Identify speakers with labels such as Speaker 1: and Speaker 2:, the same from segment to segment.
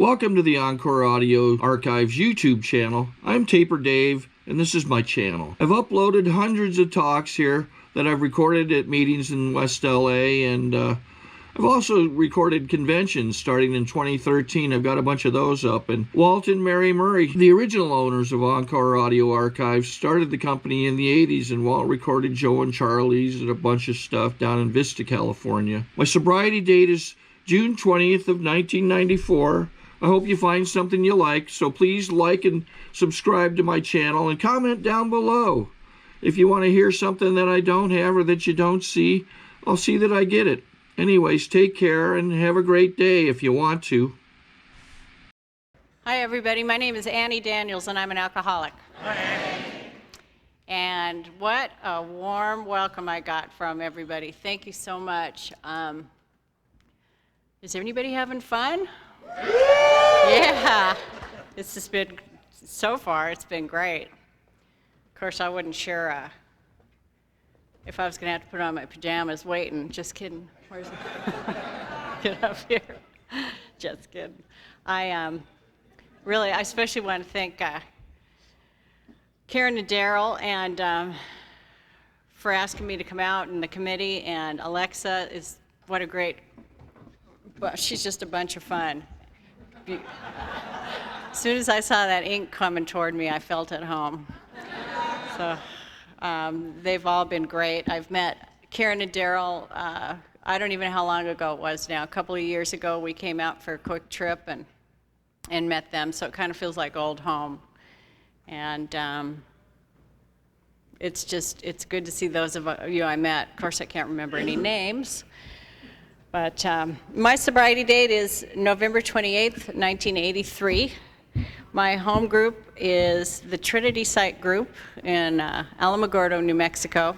Speaker 1: Welcome to the Encore Audio Archives YouTube channel. I'm Taper Dave, and this is my channel. I've uploaded hundreds of talks here that I've recorded at meetings in West LA, and I've also recorded conventions starting in 2013. I've got a bunch of those up. And Walt and Mary Murray, the original owners of Encore Audio Archives, started the company in the 80s, and Walt recorded Joe and Charlie's and a bunch of stuff down in Vista, California. My sobriety date is June 20th of 1994. I hope you find something you like, so please like and subscribe to my channel and comment down below. If you want to hear something that I don't have or that you don't see, I'll see that I get it. Anyways, take care and have a great day if you want to.
Speaker 2: Hi everybody, my name is Annie Daniels and I'm an alcoholic. Hi. And what a warm welcome I got from everybody. Thank you so much. Is anybody having fun? Yeah, this has been, so far, it's been great. Of course, I wasn't sure if I was going to have to put on my pajamas waiting. Just kidding. Where's it? Get up here. Just kidding. I especially want to thank Karen and Daryl and for asking me to come out in the committee, and Alexa is, what a great, well, she's just a bunch of fun. As soon as I saw that ink coming toward me, I felt at home. So they've all been great. I've met Karen and Daryl, I don't even know how long ago it was now. A couple of years ago, we came out for a quick trip and met them, so it kind of feels like old home. And it's good to see those of you I met. Of course, I can't remember any names. But my sobriety date is November 28th, 1983. My home group is the Trinity Site Group in Alamogordo, New Mexico.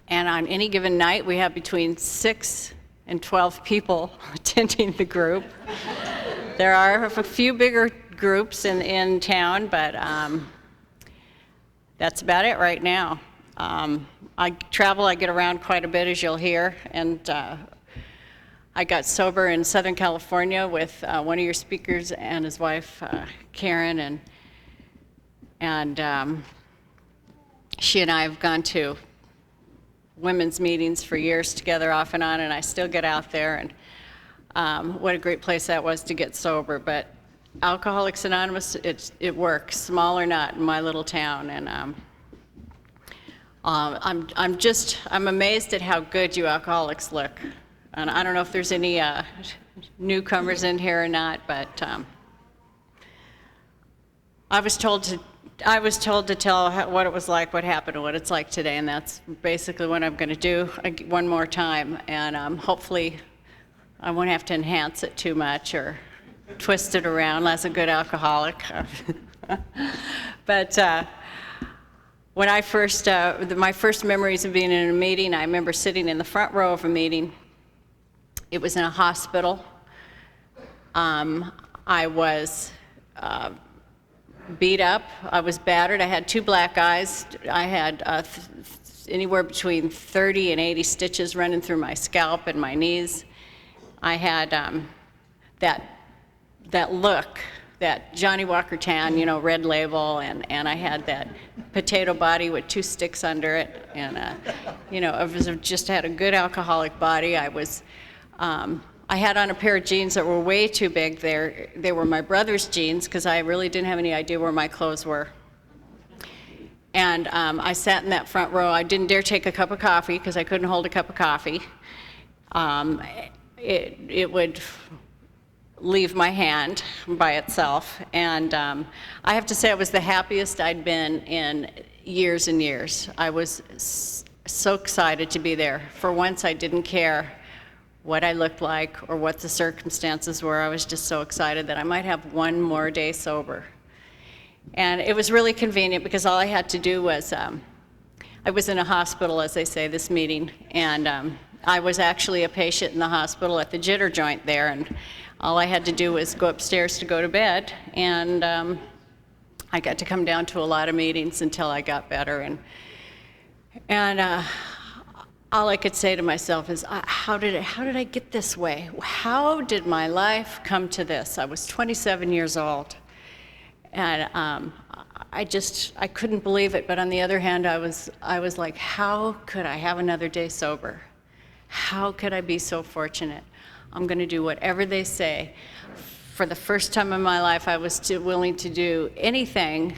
Speaker 2: And on any given night, we have between 6 and 12 people attending the group. There are a few bigger groups in town, but that's about it right now. I travel, I get around quite a bit, as you'll hear, and I got sober in Southern California with one of your speakers and his wife, Karen, and she and I have gone to women's meetings for years together, off and on, and I still get out there, and what a great place that was to get sober. But Alcoholics Anonymous, it works, small or not, in my little town, and I'm amazed at how good you alcoholics look. And I don't know if there's any newcomers in here or not, but I was told to tell what it was like, what happened, and what it's like today, and that's basically what I'm going to do one more time. And hopefully, I won't have to enhance it too much or twist it around as a good alcoholic. But when I first, my first memories of being in a meeting, I remember sitting in the front row of a meeting. It was in a hospital. I was beat up. I was battered. I had 2 black eyes. I had anywhere between 30 and 80 stitches running through my scalp and my knees. I had that look, that Johnny Walker tan, red label, and I had that potato body with 2 sticks under it, and I just had a good alcoholic body. I had on a pair of jeans that were way too big. They were my brother's jeans because I really didn't have any idea where my clothes were. And I sat in that front row. I didn't dare take a cup of coffee because I couldn't hold a cup of coffee. It would leave my hand by itself. And I have to say I was the happiest I'd been in years and years. I was so excited to be there. For once, I didn't care what I looked like or what the circumstances were. I was just so excited that I might have one more day sober. And it was really convenient because all I had to do was, I was in a hospital, as they say, this meeting, and I was actually a patient in the hospital at the jitter joint there, and all I had to do was go upstairs to go to bed, and I got to come down to a lot of meetings until I got better. And all I could say to myself is, how did I get this way? How did my life come to this? I was 27 years old, and I couldn't believe it. But on the other hand, I was like, how could I have another day sober? How could I be so fortunate? I'm going to do whatever they say. For the first time in my life, I was willing to do anything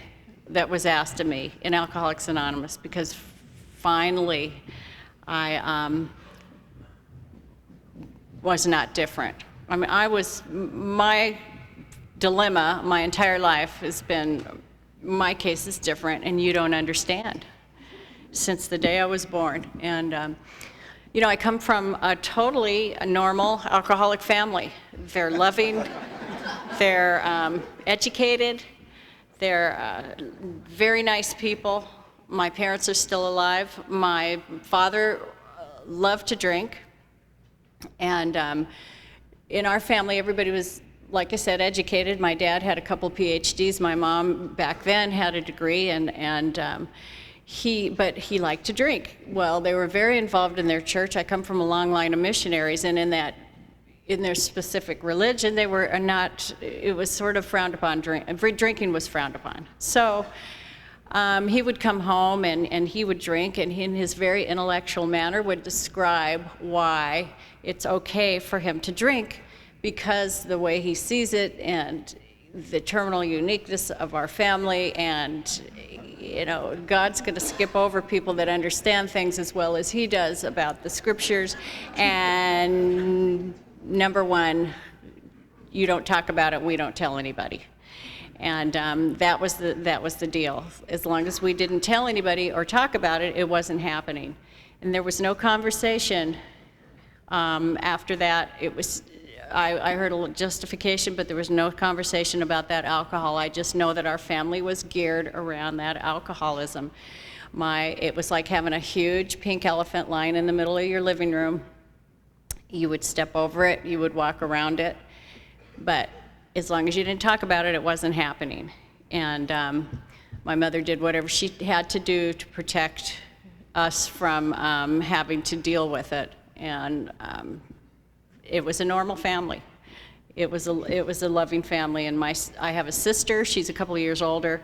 Speaker 2: that was asked of me in Alcoholics Anonymous, because finally I was not different. I mean, my dilemma my entire life has been, my case is different and you don't understand, since the day I was born. And you know, I come from a totally normal alcoholic family. They're loving, they're educated, they're very nice people. My parents are still alive. My father loved to drink. And in our family, everybody was, like I said, educated. My dad had a couple PhDs. My mom back then had a degree, but he liked to drink. Well, they were very involved in their church. I come from a long line of missionaries, and in their specific religion, they were not, it was sort of frowned upon, drinking was frowned upon. So he would come home and he would drink, and he, in his very intellectual manner, would describe why it's okay for him to drink, because the way he sees it and the terminal uniqueness of our family, and you know, God's going to skip over people that understand things as well as he does about the scriptures. And number one, you don't talk about it, we don't tell anybody. And that was the deal. As long as we didn't tell anybody or talk about it, it wasn't happening. And there was no conversation after that. It was, I heard a justification, but there was no conversation about that alcohol. I just know that our family was geared around that alcoholism. It was like having a huge pink elephant lying in the middle of your living room. You would step over it, you would walk around it, but as long as you didn't talk about it, it wasn't happening. And my mother did whatever she had to do to protect us from having to deal with it. And it was a normal family. It was a loving family. And I have a sister, she's a couple of years older.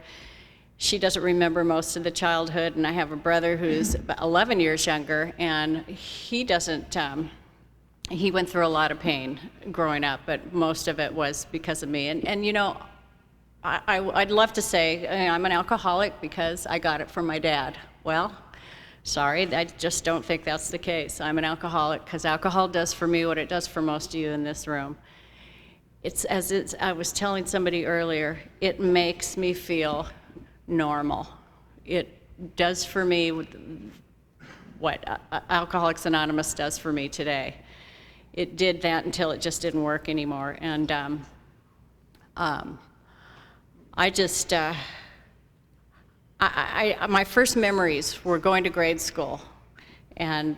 Speaker 2: She doesn't remember most of the childhood, and I have a brother who's about 11 years younger, and he doesn't, he went through a lot of pain growing up, but most of it was because of me. And you know, I'd love to say I'm an alcoholic because I got it from my dad. Well, sorry, I just don't think that's the case. I'm an alcoholic because alcohol does for me what it does for most of you in this room. I was telling somebody earlier, it makes me feel normal. It does for me what Alcoholics Anonymous does for me today. It did that until it just didn't work anymore. And my first memories were going to grade school, and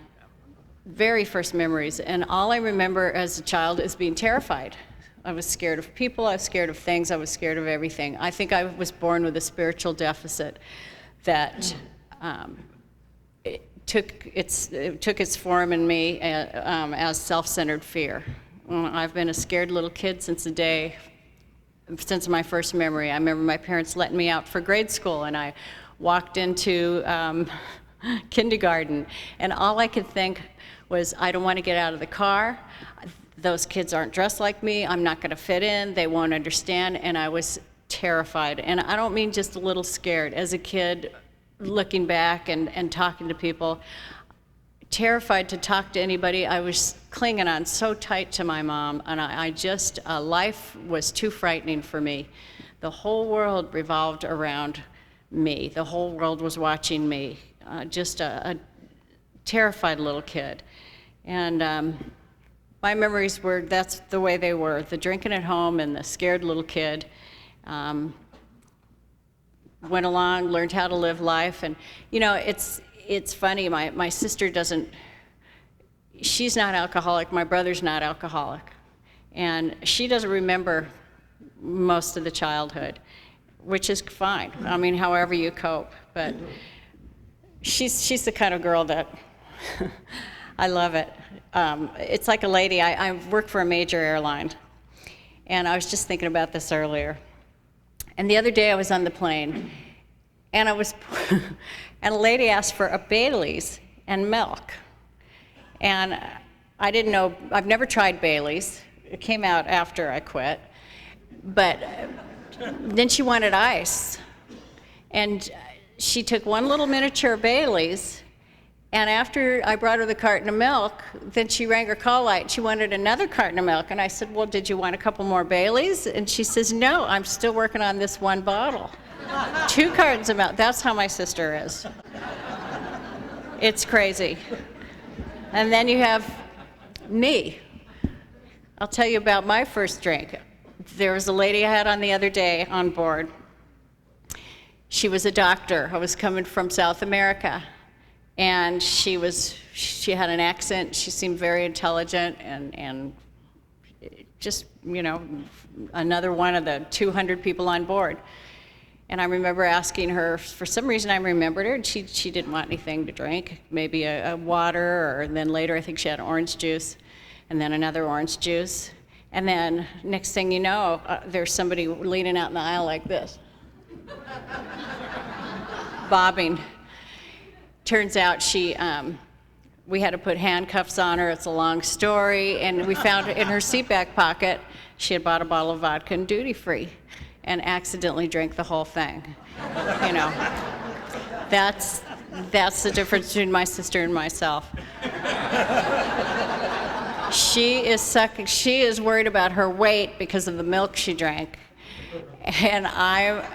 Speaker 2: very first memories. And all I remember as a child is being terrified. I was scared of people, I was scared of things, I was scared of everything. I think I was born with a spiritual deficit that it took its form in me as self-centered fear. I've been a scared little kid since my first memory. I remember my parents letting me out for grade school, and I walked into kindergarten, and all I could think was, I don't want to get out of the car. Those kids aren't dressed like me. I'm not going to fit in. They won't understand. And I was terrified. And I don't mean just a little scared. As a kid, looking back and talking to people, terrified to talk to anybody. I was clinging on so tight to my mom, and life was too frightening for me. The whole world revolved around me. The whole world was watching me. Just a terrified little kid. And my memories were, that's the way they were. The drinking at home and the scared little kid. Went along, learned how to live life. And you know, it's funny, my sister she's not alcoholic, my brother's not alcoholic. And she doesn't remember most of the childhood, which is fine. I mean, however you cope. But she's the kind of girl that I love it. It's like a lady, I work for a major airline, and I was just thinking about this earlier. And the other day I was on the plane, and and a lady asked for a Bailey's and milk. And I didn't know, I've never tried Bailey's. It came out after I quit. But then she wanted ice. And she took one little miniature Bailey's, and after I brought her the carton of milk, then she rang her call light and she wanted another carton of milk. And I said, well, did you want a couple more Baileys? And she says, no, I'm still working on this one bottle. 2 cartons of milk. That's how my sister is. It's crazy. And then you have me. I'll tell you about my first drink. There was a lady I had on the other day on board. She was a doctor. I was coming from South America. And she had an accent. She seemed very intelligent and just, you know, another one of the 200 people on board. And I remember asking her, for some reason I remembered her, and she didn't want anything to drink, maybe a water, or then later I think she had orange juice, and then another orange juice. And then next thing you know, there's somebody leaning out in the aisle like this, bobbing. Turns out we had to put handcuffs on her. It's a long story, and we found in her seat back pocket, she had bought a bottle of vodka and duty free, and accidentally drank the whole thing. You know, that's the difference between my sister and myself. She is worried about her weight because of the milk she drank, and I'm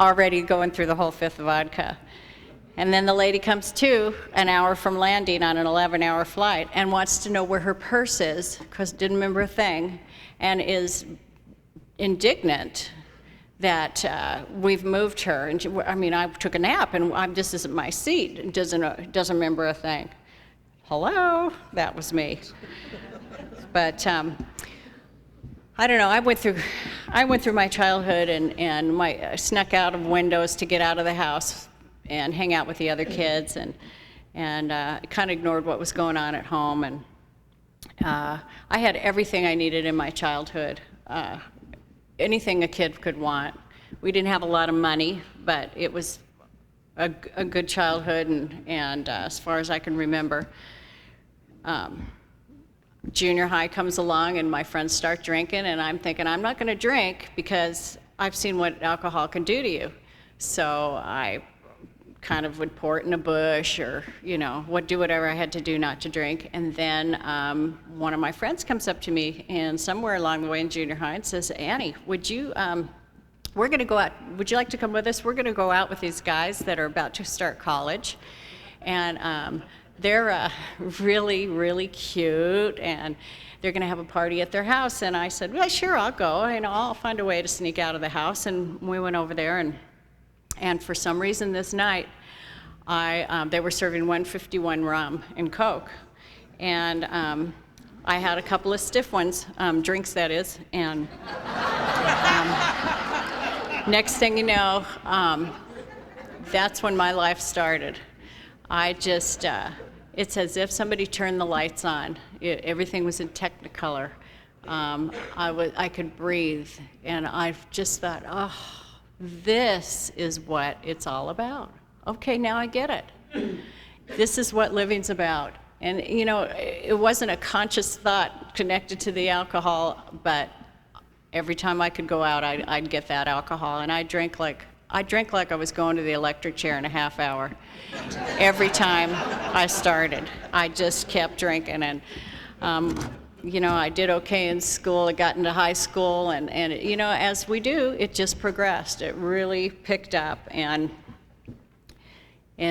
Speaker 2: already going through the whole fifth of vodka. And then the lady comes to an hour from landing on an 11-hour flight and wants to know where her purse is, because didn't remember a thing, and is indignant that we've moved her. And I took a nap, and this isn't my seat, and doesn't remember a thing. Hello, that was me. But I don't know. I went through my childhood, and I snuck out of windows to get out of the house and hang out with the other kids, and kind of ignored what was going on at home. And I had everything I needed in my childhood, anything a kid could want. We didn't have a lot of money, but it was a good childhood, and as far as I can remember. Junior high comes along, and my friends start drinking, and I'm thinking, I'm not going to drink because I've seen what alcohol can do to you. So I kind of would pour it in a bush, or, you know, would do whatever I had to do not to drink. And then one of my friends comes up to me, and somewhere along the way in junior high, and says, Annie, we're going to go out, would you like to come with us? We're going to go out with these guys that are about to start college, and they're really, really cute, and they're going to have a party at their house. And I said, well, sure, I'll go. I'll find a way to sneak out of the house. And we went over there, and for some reason this night, they were serving 151 rum and Coke. And I had a couple of stiff ones, drinks that is, and next thing you know, that's when my life started. I just, it's as if somebody turned the lights on. Everything was in Technicolor. I could breathe, and I just thought, oh, this is what it's all about. Okay, now I get it. This is what living's about. And, you know, it wasn't a conscious thought connected to the alcohol, but every time I could go out, I'd get that alcohol, and I drank like I was going to the electric chair in a half hour. Every time I started, I just kept drinking, and you know, I did okay in school. I got into high school, and you know, as we do, it just progressed. It really picked up, and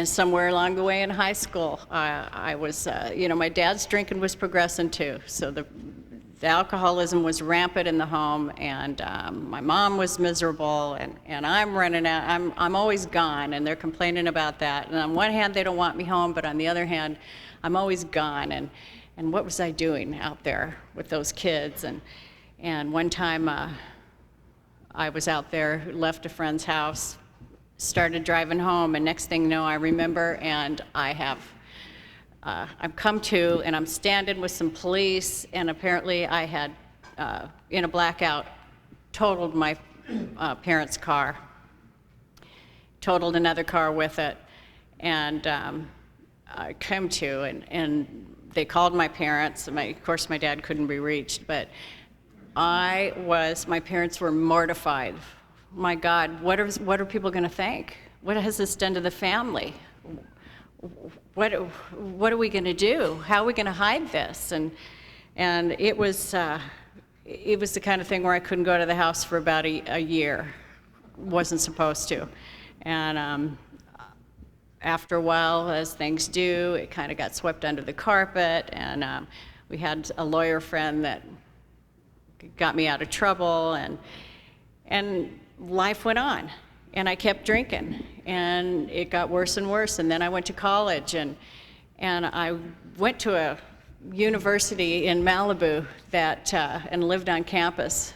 Speaker 2: somewhere along the way in high school, I was, you know, my dad's drinking was progressing too, so the alcoholism was rampant in the home, and my mom was miserable, and I'm running out. I'm always gone, and they're complaining about that. And on one hand, they don't want me home, but on the other hand, I'm always gone. And what was I doing out there with those kids? And one time, I was out there, left a friend's house, started driving home, and next thing you know, I remember, and I have I'm come to, and I'm standing with some police, and apparently I had, in a blackout, totaled my parents' car, totaled another car with it, and I come to, and they called my parents. Of course, my dad couldn't be reached, but my parents were mortified. My God, what are people going to think? What has this done to the family? What are we going to do? How are we going to hide this? And it was the kind of thing where I couldn't go to the house for about a year. Wasn't supposed to. And after a while, as things do, it kind of got swept under the carpet, and we had a lawyer friend that got me out of trouble, and life went on. And I kept drinking, and it got worse and worse. And then I went to college, and I went to a university in Malibu and lived on campus.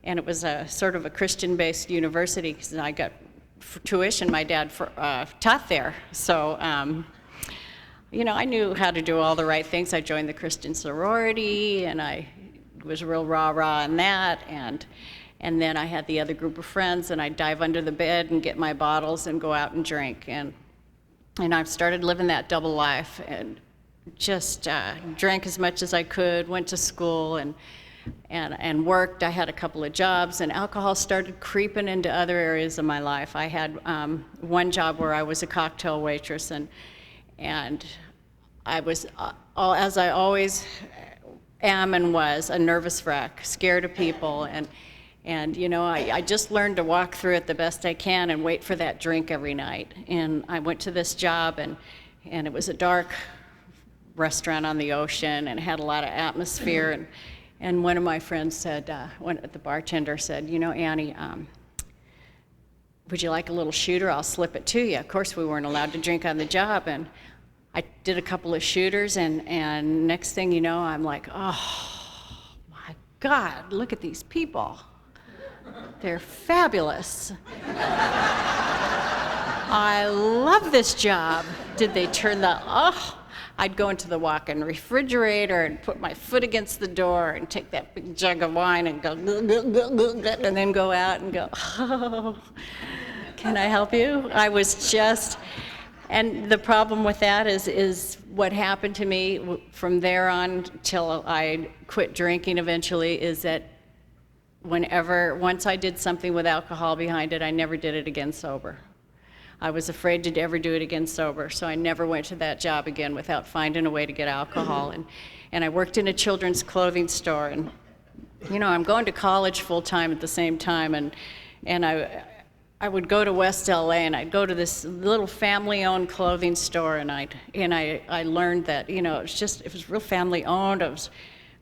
Speaker 2: And it was a sort of a Christian-based university, because I got tuition. My dad taught there. So, I knew how to do all the right things. I joined the Christian sorority, and I was real rah-rah in that. And then I had the other group of friends, and I'd dive under the bed and get my bottles and go out and drink. And I've started living that double life, and just drank as much as I could, went to school, and worked. I had a couple of jobs, and alcohol started creeping into other areas of my life. I had one job where I was a cocktail waitress, and I was, as I always am and was, a nervous wreck, scared of people, and I just learned to walk through it the best I can and wait for that drink every night. And I went to this job, and it was a dark restaurant on the ocean, and it had a lot of atmosphere. And one of my friends said, the bartender said, Annie, would you like a little shooter? I'll slip it to you. Of course, we weren't allowed to drink on the job. And I did a couple of shooters, and next thing you know, I'm like, oh, my God, look at these people. They're fabulous. I love this job. Did they turn I'd go into the walk-in refrigerator and put my foot against the door and take that big jug of wine and go, and then go out and go, oh, can I help you? I was just, and the problem with that is what happened to me from there on till I quit drinking eventually is that once I did something with alcohol behind it, I never did it again sober. I was afraid to ever do it again sober, so I never went to that job again without finding a way to get alcohol. And I worked in a children's clothing store, and I'm going to college full time at the same time, and I would go to West LA, and I'd go to this little family-owned clothing store, and I learned that it was real family-owned. I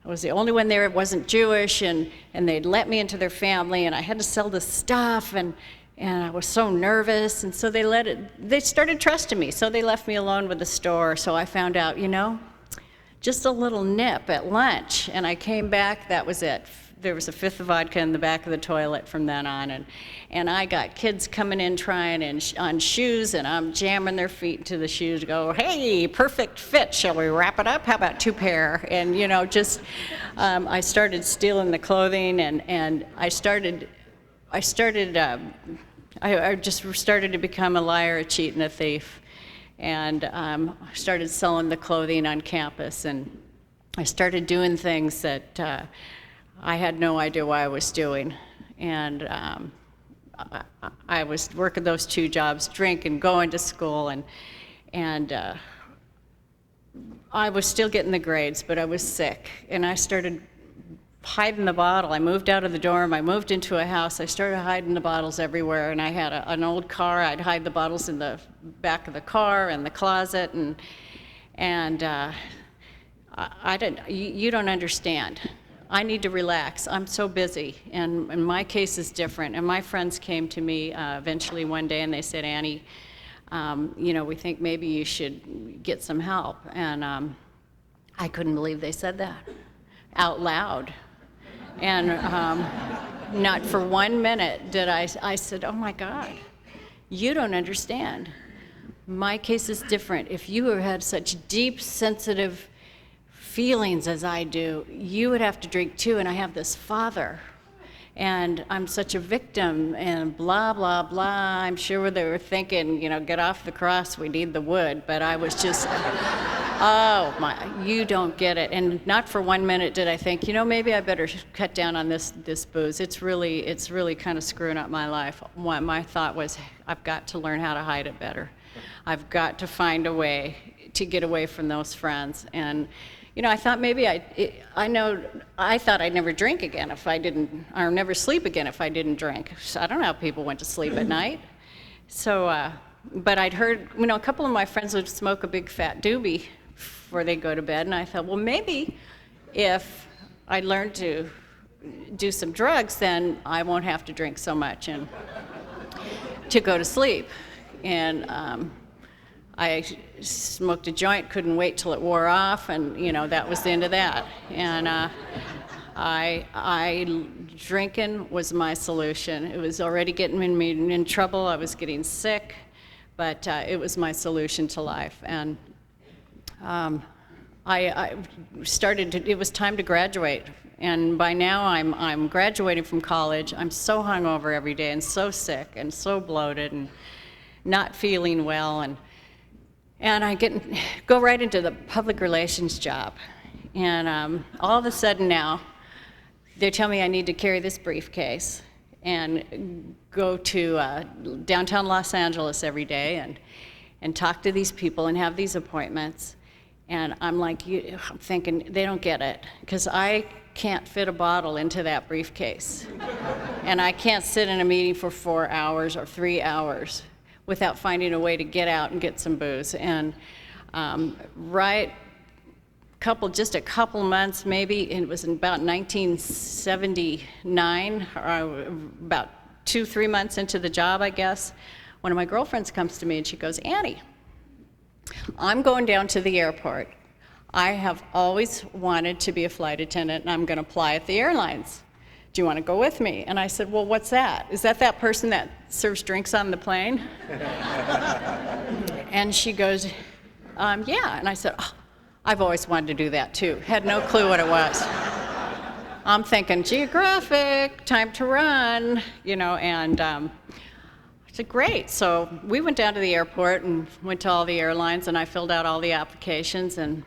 Speaker 2: was the only one there that wasn't Jewish, and they'd let me into their family, and I had to sell the stuff, and I was so nervous, and so they started trusting me, so they left me alone with the store. So I found out, just a little nip at lunch, and I came back, that was it. There was a fifth of vodka in the back of the toilet from then on, and I got kids coming in trying on shoes, and I'm jamming their feet into the shoes to go, hey, perfect fit, shall we wrap it up? How about 2 pair? And I started stealing the clothing, and I just started to become a liar, a cheat, and a thief, and I started selling the clothing on campus, and I started doing things that I had no idea why I was doing, and I was working those 2 jobs, drinking, going to school, and I was still getting the grades, but I was sick, and I started hiding the bottle. I moved out of the dorm, I moved into a house, I started hiding the bottles everywhere, and I had an old car, I'd hide the bottles in the back of the car and the closet, and I didn't, you don't understand. I need to relax. I'm so busy, and my case is different. And my friends came to me eventually one day, and they said, Annie, we think maybe you should get some help. And I couldn't believe they said that out loud. And not for 1 minute did I said, oh my God, you don't understand. My case is different. If you have had such deep, sensitive feelings as I do, you would have to drink too, and I have this father, and I'm such a victim, and blah, blah, blah. I'm sure they were thinking, you know, get off the cross, we need the wood, but I was just, oh my, you don't get it. And not for 1 minute did I think, you know, maybe I better cut down on this booze. It's really kind of screwing up my life. My thought was, I've got to learn how to hide it better. I've got to find a way to get away from those friends. And you know, I thought maybe I thought I'd never drink again if I didn't, or never sleep again if I didn't drink. So I don't know how people went to sleep at night. So, but I'd heard, you know, a couple of my friends would smoke a big fat doobie before they go to bed, and I thought, well, maybe if I learn to do some drugs, then I won't have to drink so much and to go to sleep. And I smoked a joint, couldn't wait till it wore off, and you know, that was the end of that. And drinking was my solution. It was already getting me in trouble. I was getting sick, but it was my solution to life. And I started to, it was time to graduate. And by now I'm graduating from college. I'm so hungover every day and so sick and so bloated and not feeling well. And I go right into the public relations job. And all of a sudden now, they tell me I need to carry this briefcase and go to downtown Los Angeles every day and talk to these people and have these appointments. And I'm like, I'm thinking, they don't get it, because I can't fit a bottle into that briefcase. And I can't sit in a meeting for 4 hours or 3 hours without finding a way to get out and get some booze. And just a couple months, maybe, it was in about 1979, about 2-3 months into the job, I guess, one of my girlfriends comes to me and she goes, Annie, I'm going down to the airport. I have always wanted to be a flight attendant and I'm gonna apply at the airlines. Do you want to go with me? And I said, well, what's that? Is that person that serves drinks on the plane? And she goes, yeah. And I said, oh, I've always wanted to do that too. Had no clue what it was. I'm thinking geographic, time to run, you know, and I said, great. So we went down to the airport and went to all the airlines and I filled out all the applications, and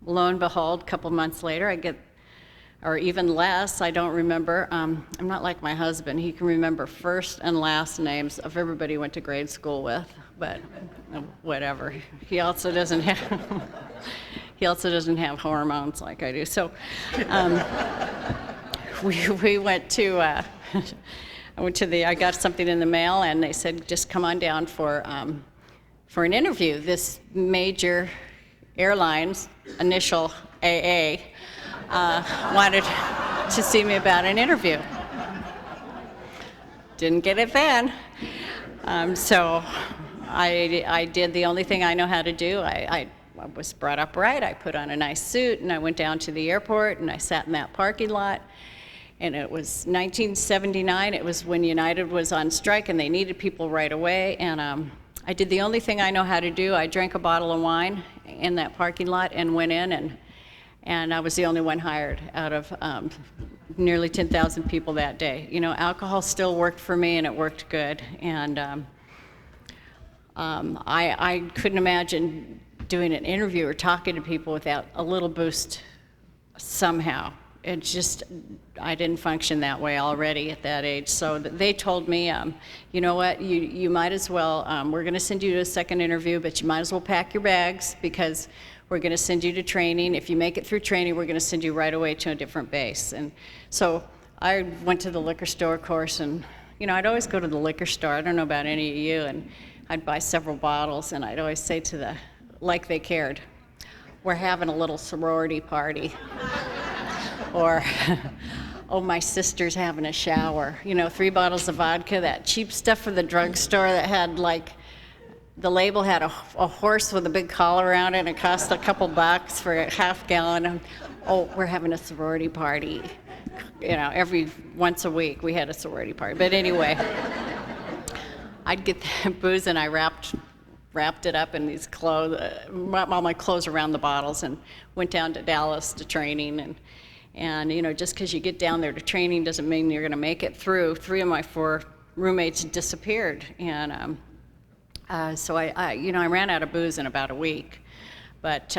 Speaker 2: lo and behold, a couple months later, I get, or even less, I don't remember. I'm not like my husband. He can remember first and last names of everybody he went to grade school with, but whatever. He also doesn't have hormones like I do. So we went to, I got something in the mail and they said, just come on down for an interview. This major airlines, initial AA, wanted to see me about an interview. Didn't get it then. So I did the only thing I know how to do. I was brought up right. I put on a nice suit and I went down to the airport and I sat in that parking lot. And it was 1979. It was when United was on strike and they needed people right away. And I did the only thing I know how to do. I drank a bottle of wine in that parking lot and went in, and I was the only one hired out of nearly 10,000 people that day. You know, alcohol still worked for me and it worked good. And I couldn't imagine doing an interview or talking to people without a little boost somehow. It just, I didn't function that way already at that age. So they told me, you know what, you might as well, we're gonna send you to a second interview, but you might as well pack your bags because we're gonna send you to training. If you make it through training, we're gonna send you right away to a different base. And so I went to the liquor store course, and you know, I'd always go to the liquor store, I don't know about any of you, and I'd buy several bottles, and I'd always say to like they cared, we're having a little sorority party. Or, oh, my sister's having a shower. You know, 3 bottles of vodka, that cheap stuff from the drugstore that had like, the label had a horse with a big collar around it and it cost a couple bucks for a half gallon. Oh, we're having a sorority party. You know, once a week we had a sorority party. But anyway, I'd get the booze and I wrapped wrapped it up in these clothes, all my clothes around the bottles, and went down to Dallas to training. And you know, just because you get down there to training doesn't mean you're going to make it through. 3 of my 4 roommates disappeared, and so I ran out of booze in about a week. But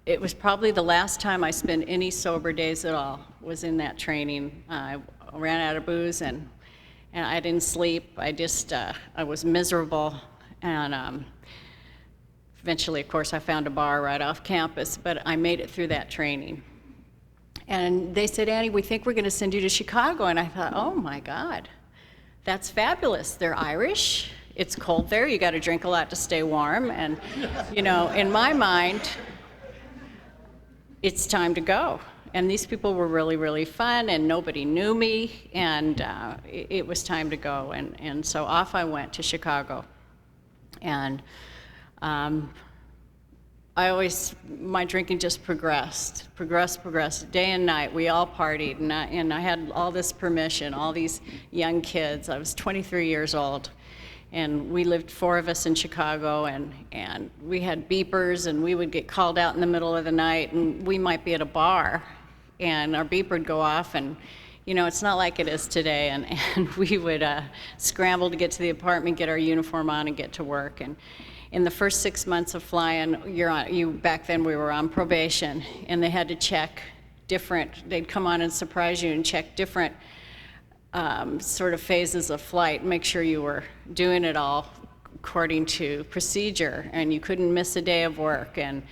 Speaker 2: it was probably the last time I spent any sober days at all, was in that training. I ran out of booze, and I didn't sleep. I was miserable. And eventually, of course, I found a bar right off campus, but I made it through that training. And they said, Annie, we think we're going to send you to Chicago. And I thought, oh my God, that's fabulous. They're Irish. It's cold there. You got to drink a lot to stay warm. And, you know, in my mind, it's time to go. And these people were really, really fun, and nobody knew me, and it was time to go. And so off I went to Chicago. And my drinking just progressed, day and night. We all partied, and I had all this permission, all these young kids. I was 23 years old, and we lived, 4 of us in Chicago, and we had beepers, and we would get called out in the middle of the night, and we might be at a bar, and our beeper would go off, and you know, it's not like it is today, and we would scramble to get to the apartment, get our uniform on, and get to work. And in the first 6 months of flying, back then we were on probation, and they had to check they'd come on and surprise you and check different sort of phases of flight, make sure you were doing it all according to procedure, and you couldn't miss a day of work. And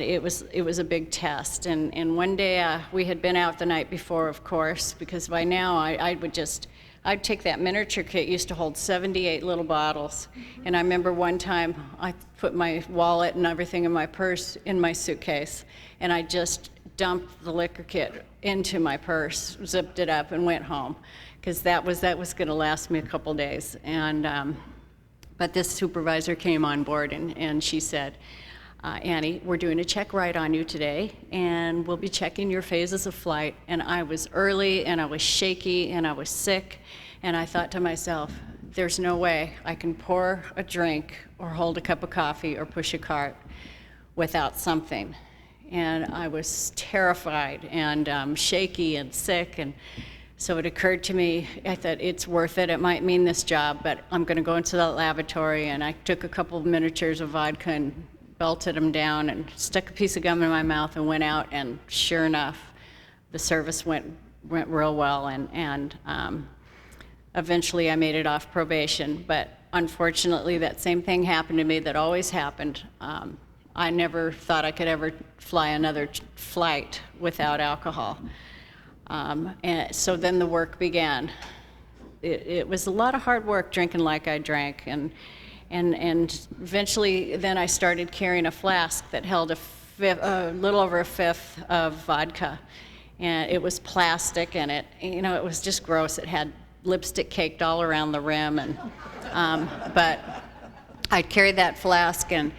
Speaker 2: it was a big test. And one day we had been out the night before, of course, because by now I'd take that miniature kit, used to hold 78 little bottles. And I remember one time I put my wallet and everything in my purse in my suitcase, and I just dumped the liquor kit into my purse, zipped it up, and went home, because that was going to last me a couple days. And but this supervisor came on board, and she said, Annie, we're doing a check ride on you today, and we'll be checking your phases of flight. And I was early, and I was shaky, and I was sick, and I thought to myself, there's no way I can pour a drink or hold a cup of coffee or push a cart without something. And I was terrified and shaky and sick, and so it occurred to me, I thought, it's worth it. It might mean this job, but I'm going to go into the lavatory. And I took a couple of miniatures of vodka and belted them down and stuck a piece of gum in my mouth and went out, and sure enough, the service went real well, and eventually I made it off probation. But unfortunately, that same thing happened to me that always happened. I never thought I could ever fly another flight without alcohol. And so then the work began. It was a lot of hard work drinking like I drank, and eventually then I started carrying a flask that held a little over a fifth of vodka, and it was plastic, and it was just gross. It had lipstick caked all around the rim, and but I carried that flask, and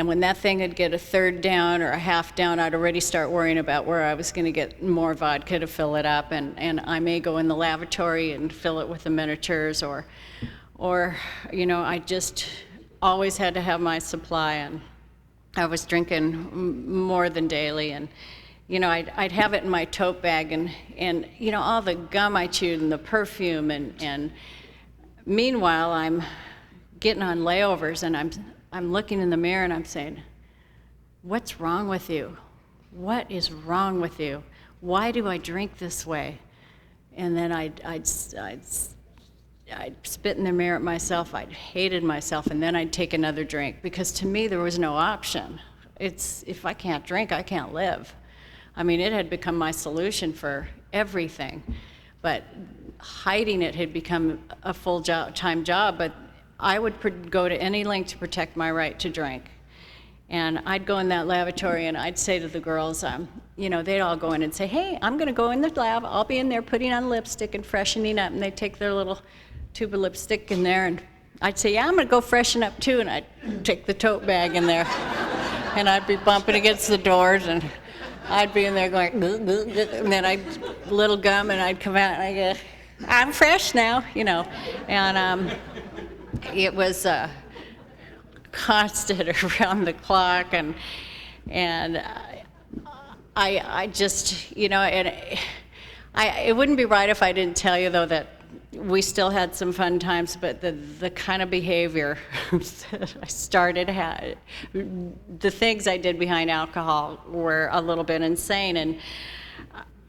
Speaker 2: when that thing would get a third down or a half down, I'd already start worrying about where I was going to get more vodka to fill it up, and I may go in the lavatory and fill it with the miniatures, or I just always had to have my supply, and I was drinking more than daily, and I'd have it in my tote bag, and all the gum I chewed and the perfume, and meanwhile I'm getting on layovers, and I'm looking in the mirror and I'm saying, what's wrong with you? What is wrong with you? Why do I drink this way? And then I'd spit in the mirror at myself. I'd hated myself, and then I'd take another drink, because to me there was no option. If I can't drink, I can't live. I mean, it had become my solution for everything, but hiding it had become a full-time job. But I would go to any length to protect my right to drink. And I'd go in that lavatory, and I'd say to the girls, they'd all go in and say, hey, I'm going to go in the lab. I'll be in there putting on lipstick and freshening up. And they'd take their little tube of lipstick in there, and I'd say, yeah, I'm going to go freshen up too. And I'd take the tote bag in there, and I'd be bumping against the doors, and I'd be in there going, and then I'd little gum, and I'd come out, and I'd go, I'm fresh now, And it was constant around the clock, and I just, you know, and it wouldn't be right if I didn't tell you, though, that we still had some fun times, but the kind of behavior that I started, the things I did behind alcohol were a little bit insane. And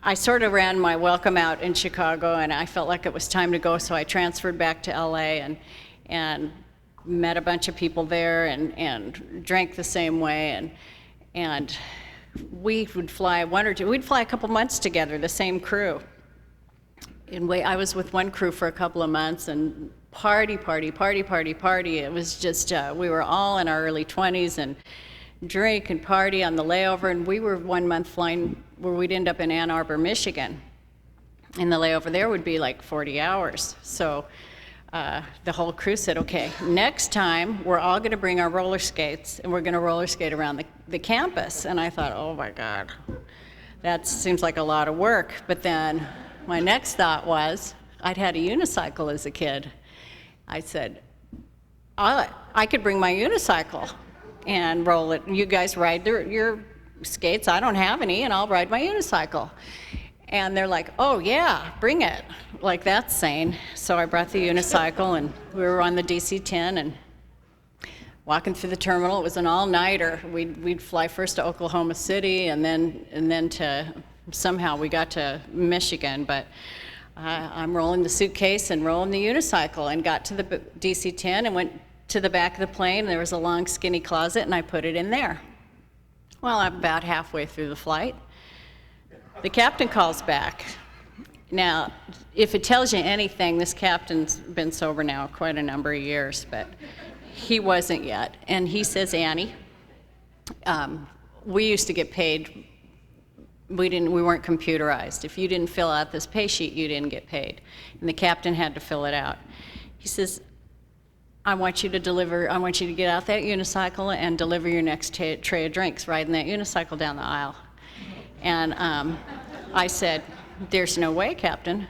Speaker 2: I sort of ran my welcome out in Chicago, and I felt like it was time to go, so I transferred back to LA and met a bunch of people there and drank the same way. And we would fly we'd fly a couple months together, the same crew. I was with one crew for a couple of months, and party. It was just, we were all in our early 20s and drink and party on the layover, and we were 1 month flying where we'd end up in Ann Arbor, Michigan. And the layover there would be like 40 hours. So the whole crew said, okay, next time we're all gonna bring our roller skates and we're gonna roller skate around the campus. And I thought, oh my God, that seems like a lot of work. But then my next thought was, I'd had a unicycle as a kid. I said, I could bring my unicycle and roll it. You guys ride your skates, I don't have any, and I'll ride my unicycle. And they're like, oh yeah, bring it. Like, that's sane. So I brought the unicycle, and we were on the DC-10 and walking through the terminal. It was an all-nighter. We'd fly first to Oklahoma City, and then to, somehow we got to Michigan. But I'm rolling the suitcase and rolling the unicycle, and got to the DC-10 and went to the back of the plane. There was a long, skinny closet, and I put it in there. Well, I'm about halfway through the flight. The captain calls back. Now, if it tells you anything, this captain's been sober now quite a number of years, but he wasn't yet. And he says, Annie, we used to get paid, we weren't computerized. If you didn't fill out this pay sheet, you didn't get paid. And the captain had to fill it out. He says, I want you to get out that unicycle and deliver your next tray of drinks, riding that unicycle down the aisle. And I said, there's no way, Captain.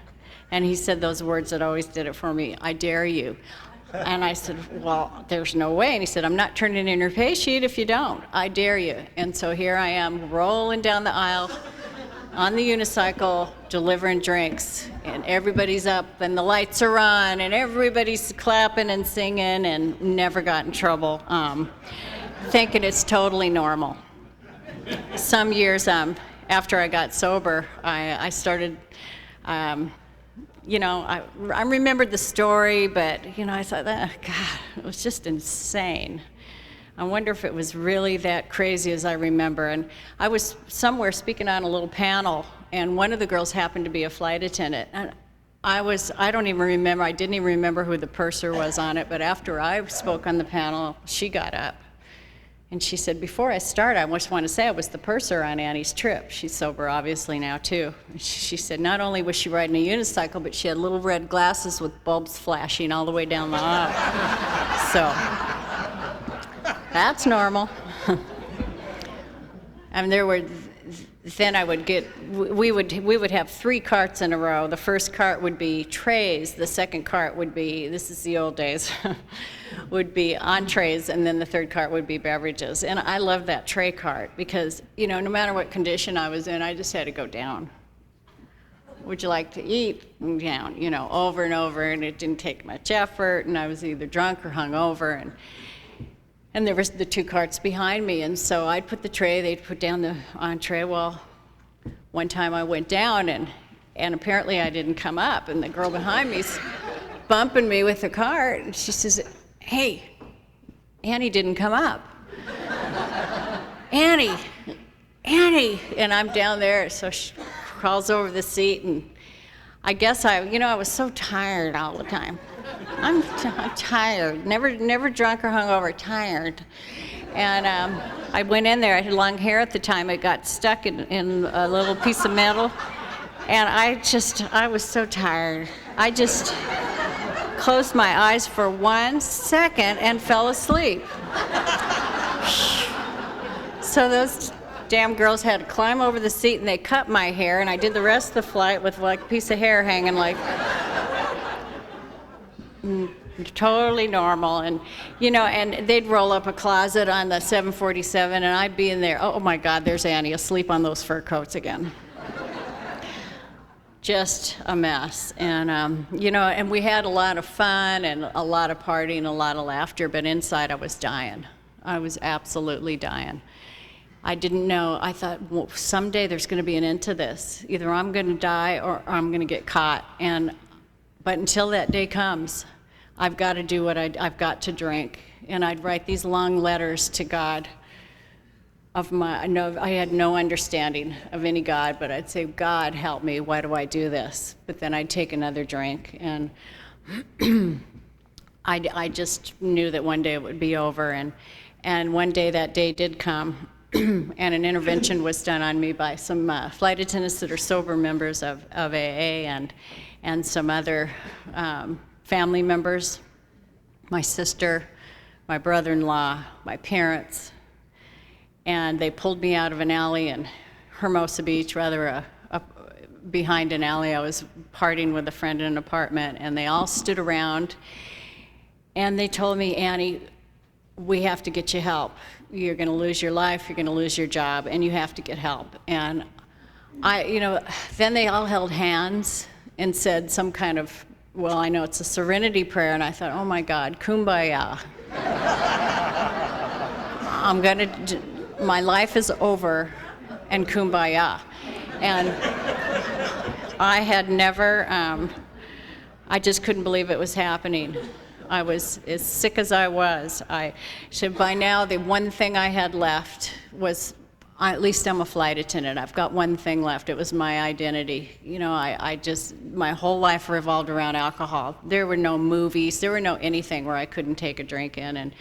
Speaker 2: And he said those words that always did it for me, I dare you. And I said, well, there's no way. And he said, I'm not turning in your pay sheet if you don't. I dare you. And so here I am rolling down the aisle on the unicycle, delivering drinks. And everybody's up, and the lights are on, and everybody's clapping and singing, and never got in trouble, thinking it's totally normal. Some years after I got sober, I started, you know, I remembered the story, but, you know, I thought, God, it was just insane. I wonder if it was really that crazy as I remember. And I was somewhere speaking on a little panel, and one of the girls happened to be a flight attendant. And I didn't even remember who the purser was on it, but after I spoke on the panel, she got up. And she said, before I start, I just want to say I was the purser on Annie's trip. She's sober, obviously, now, too. She said not only was she riding a unicycle, but she had little red glasses with bulbs flashing all the way down the aisle. So, that's normal. And we would have 3 carts in a row. The first cart would be trays. The second cart would be, this is the old days, would be entrees, and then the third cart would be beverages. And I loved that tray cart because, you know, no matter what condition I was in, I just had to go down. Would you like to eat? Down, you know, over and over, and it didn't take much effort, and I was either drunk or hungover, and there was the 2 carts behind me, and so I'd put the tray, they'd put down the entree. Well, one time I went down, and apparently I didn't come up, and the girl behind me's bumping me with the cart, and she says, hey, Annie didn't come up. Annie, and I'm down there, so she crawls over the seat, and I guess I was so tired all the time. I'm tired, never drunk or hungover, tired. And I went in there, I had long hair at the time, it got stuck in a little piece of metal, and I was so tired. I just closed my eyes for 1 second and fell asleep. So those damn girls had to climb over the seat, and they cut my hair, and I did the rest of the flight with like a piece of hair hanging like totally normal. And, you know, and they'd roll up a closet on the 747, and I'd be in there, oh my God, there's Annie asleep on those fur coats again. Just a mess. And, you know, and we had a lot of fun and a lot of partying, a lot of laughter, but inside I was dying. I was absolutely dying. I didn't know. I thought, well, someday there's going to be an end to this. Either I'm going to die or I'm going to get caught. But until that day comes, I've got to do what I've got to drink. And I'd write these long letters to God. I had no understanding of any God, but I'd say, God, help me. Why do I do this? But then I'd take another drink, and I just knew that one day it would be over. And one day that day did come. And an intervention was done on me by some flight attendants that are sober members of AA and some other family members, my sister, my brother-in-law, my parents. And they pulled me out of an alley in Hermosa Beach, rather behind an alley. I was partying with a friend in an apartment, and they all stood around, and they told me, Annie, we have to get you help. You're going to lose your life, you're going to lose your job, and you have to get help. And then they all held hands and said some kind of, well, I know it's a serenity prayer, and I thought, oh my God, kumbaya. My life is over, and kumbaya. And I had never, I just couldn't believe it was happening. I was as sick as I was. I said by now the one thing I had left was, at least I'm a flight attendant. I've got one thing left. It was my identity. You know, my whole life revolved around alcohol. There were no movies. There were no anything where I couldn't take a drink in. And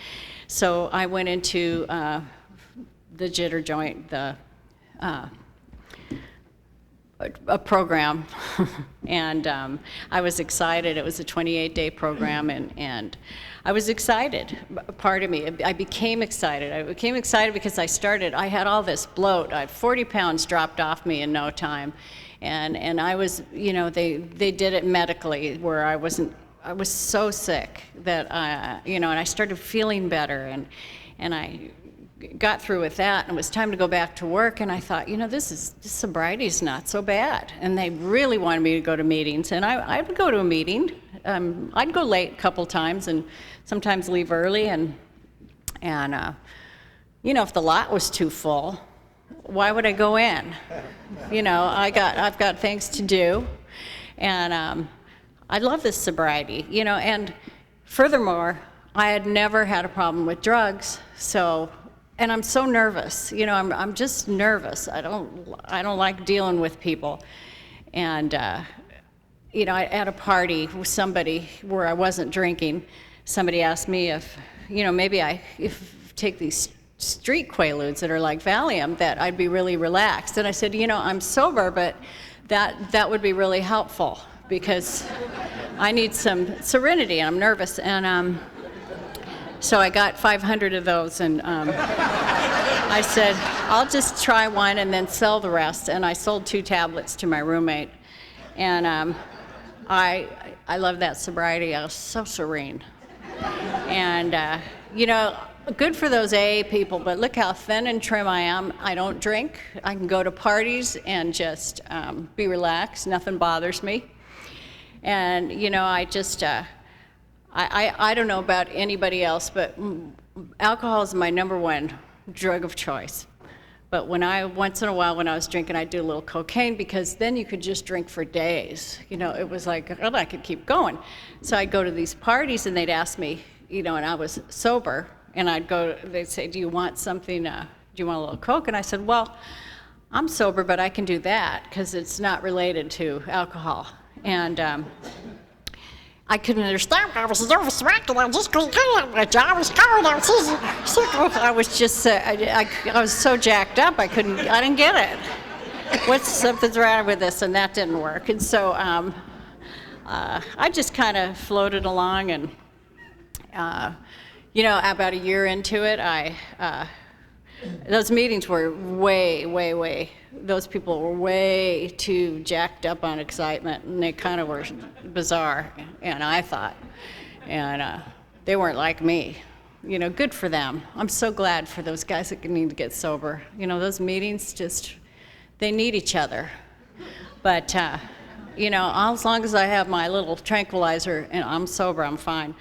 Speaker 2: so I went into the jitter joint, a program, and I was excited. It was a 28-day program, and I was excited. Part of me, I became excited. I became excited because I had all this bloat. I had 40 pounds dropped off me in no time, and I was, you know, they did it medically where I was so sick that and I started feeling better, and I got through with that, and it was time to go back to work, and I thought, you know, this sobriety is not so bad. And they really wanted me to go to meetings, and I would go to a meeting. I'd go late a couple times and sometimes leave early, and you know, if the lot was too full, why would I go in? You know, I've got things to do, and I love this sobriety, you know, and furthermore, I had never had a problem with drugs, and I'm so nervous, you know, I'm just nervous. I don't like dealing with people. And, you know, at a party with somebody where I wasn't drinking, somebody asked me if, you know, maybe if take these street Quaaludes that are like Valium, that I'd be really relaxed. And I said, you know, I'm sober, but that would be really helpful because I need some serenity and I'm nervous. And, so I got 500 of those, and I said, I'll just try one and then sell the rest. And I sold 2 tablets to my roommate. And I love that sobriety. I was so serene. And, you know, good for those AA people, but look how thin and trim I am. I don't drink. I can go to parties and just be relaxed. Nothing bothers me. And, you know, I just... I don't know about anybody else, but alcohol is my #1 drug of choice. But once in a while when I was drinking, I'd do a little cocaine because then you could just drink for days. You know, it was like, oh, I could keep going. So I'd go to these parties and they'd ask me, you know, and I was sober, and they'd say, do you want something, do you want a little Coke? And I said, well, I'm sober, but I can do that because it's not related to alcohol. And I couldn't understand. I was nervous wreck, and I just couldn't get it. My jaw was cold. I was sick. I was just, I was so jacked up. I didn't get it. Something's wrong with this, and that didn't work. And so I just kind of floated along, and you know, about a year into it, those meetings were way, those people were way too jacked up on excitement, and they kind of were bizarre, and I thought. And they weren't like me. You know, good for them. I'm so glad for those guys that need to get sober. You know, those meetings just, they need each other. But, you know, as long as I have my little tranquilizer and I'm sober, I'm fine.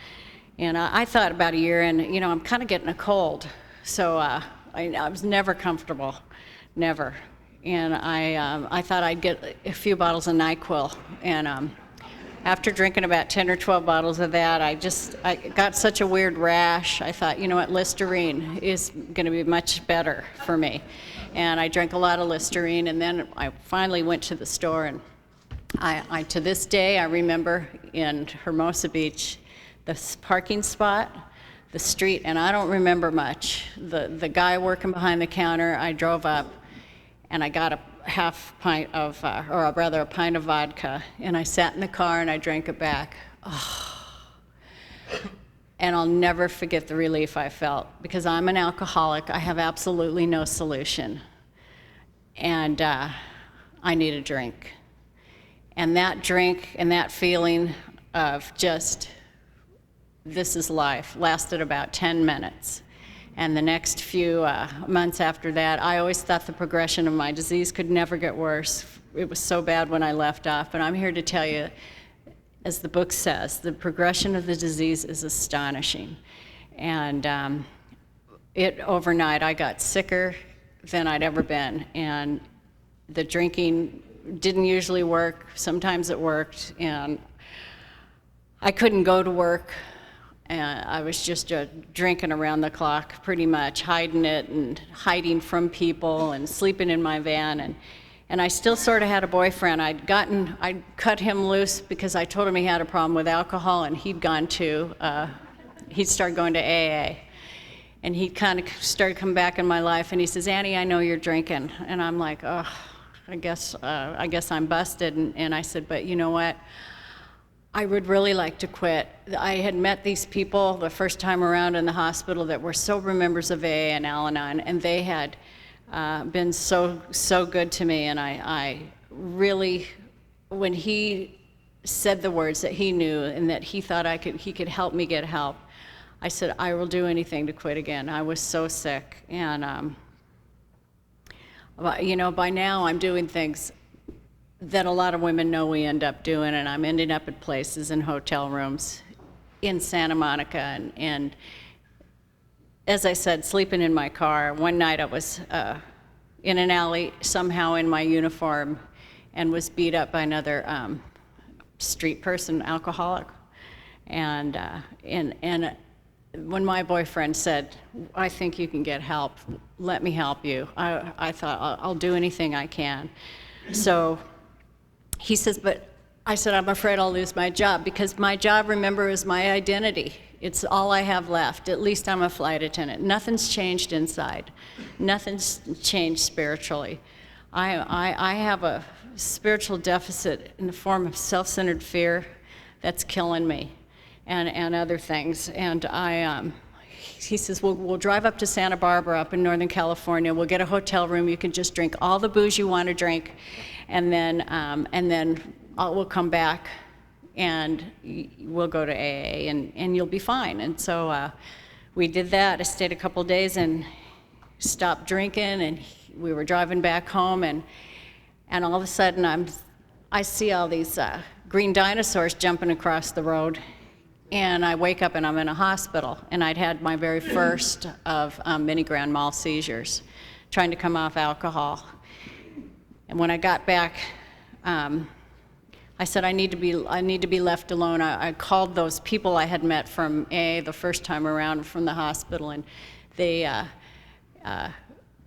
Speaker 2: And I thought about a year, and, you know, I'm kind of getting a cold. So I was never comfortable, never. And I thought I'd get a few bottles of NyQuil. And after drinking about 10 or 12 bottles of that, I got such a weird rash. I thought, you know what, Listerine is going to be much better for me. And I drank a lot of Listerine, and then I finally went to the store, and I to this day, I remember in Hermosa Beach, the parking spot, the street, and I don't remember much. The guy working behind the counter, I drove up, and I got a pint of vodka, and I sat in the car and I drank it back. Oh. And I'll never forget the relief I felt, because I'm an alcoholic. I have absolutely no solution, and I need a drink. And that drink and that feeling of just, this is life, lasted about 10 minutes. And the next few months after that, I always thought the progression of my disease could never get worse. It was so bad when I left off. But I'm here to tell you, as the book says, the progression of the disease is astonishing. And overnight, I got sicker than I'd ever been. And the drinking didn't usually work. Sometimes it worked. And I couldn't go to work. And I was just drinking around the clock, pretty much, hiding it and hiding from people and sleeping in my van. And I still sort of had a boyfriend. I'd cut him loose because I told him he had a problem with alcohol, and he'd started going to AA. And he kind of started coming back in my life, and he says, "Annie, I know you're drinking." And I'm like, oh, I guess I'm busted. And I said, but you know what? I would really like to quit. I had met these people the first time around in the hospital that were sober members of AA and Al-Anon, and they had been so good to me. And I really, when he said the words that he knew and that he thought he could help me get help, I said, I will do anything to quit again. I was so sick. And, you know, by now I'm doing things that a lot of women know we end up doing, and I'm ending up at places in hotel rooms in Santa Monica, and as I said, sleeping in my car. One night I was in an alley, somehow in my uniform, and was beat up by another street person, alcoholic. And when my boyfriend said, I think you can get help, let me help you, I thought, I'll do anything I can. So he says, but I said, I'm afraid I'll lose my job, because my job, remember, is my identity. It's all I have left. At least I'm a flight attendant. Nothing's changed inside. Nothing's changed spiritually. I have a spiritual deficit in the form of self-centered fear that's killing me, and other things. And he says, we'll drive up to Santa Barbara up in Northern California. We'll get a hotel room. You can just drink all the booze you want to drink, and then we'll come back and we'll go to AA, and you'll be fine. And so we did that. I stayed a couple days and stopped drinking, and we were driving back home, and all of a sudden I see all these green dinosaurs jumping across the road, and I wake up and I'm in a hospital, and I'd had my very first of mini grand mal seizures, trying to come off alcohol. And when I got back, I said, I need to be left alone. I called those people I had met from AA the first time around from the hospital, and they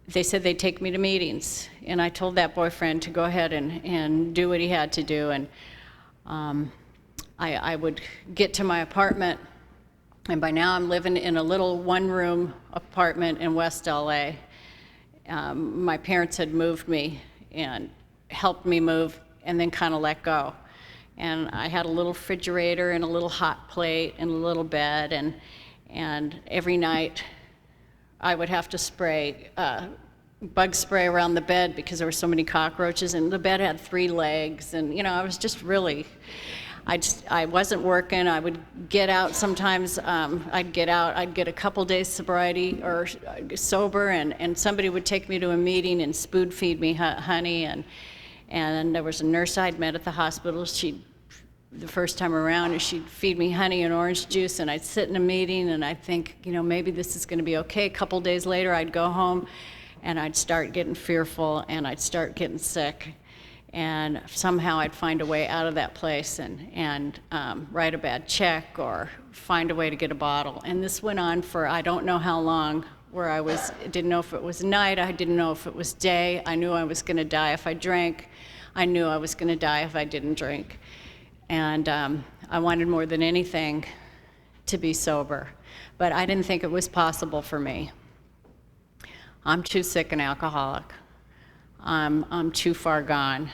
Speaker 2: said they'd take me to meetings. And I told that boyfriend to go ahead and do what he had to do. And I would get to my apartment, and by now I'm living in a little one-room apartment in West LA. My parents had moved me and helped me move, and then kind of let go. And I had a little refrigerator and a little hot plate and a little bed, and every night I would have to spray bug spray around the bed because there were so many cockroaches, and the bed had 3 legs, and I was just really, I wasn't working. I would get out sometimes. I'd get out. I'd get a couple days sobriety or sober, and somebody would take me to a meeting and spoon feed me honey. And there was a nurse I'd met at the hospital. The first time around, she'd feed me honey and orange juice, and I'd sit in a meeting, and I'd think, maybe this is going to be okay. A couple days later, I'd go home, and I'd start getting fearful, and I'd start getting sick. And somehow I'd find a way out of that place and write a bad check or find a way to get a bottle. And this went on for I don't know how long, where I didn't know if it was night, I didn't know if it was day. I knew I was going to die if I drank. I knew I was going to die if I didn't drink. And I wanted more than anything to be sober. But I didn't think it was possible for me. I'm too sick an alcoholic. I'm too far gone.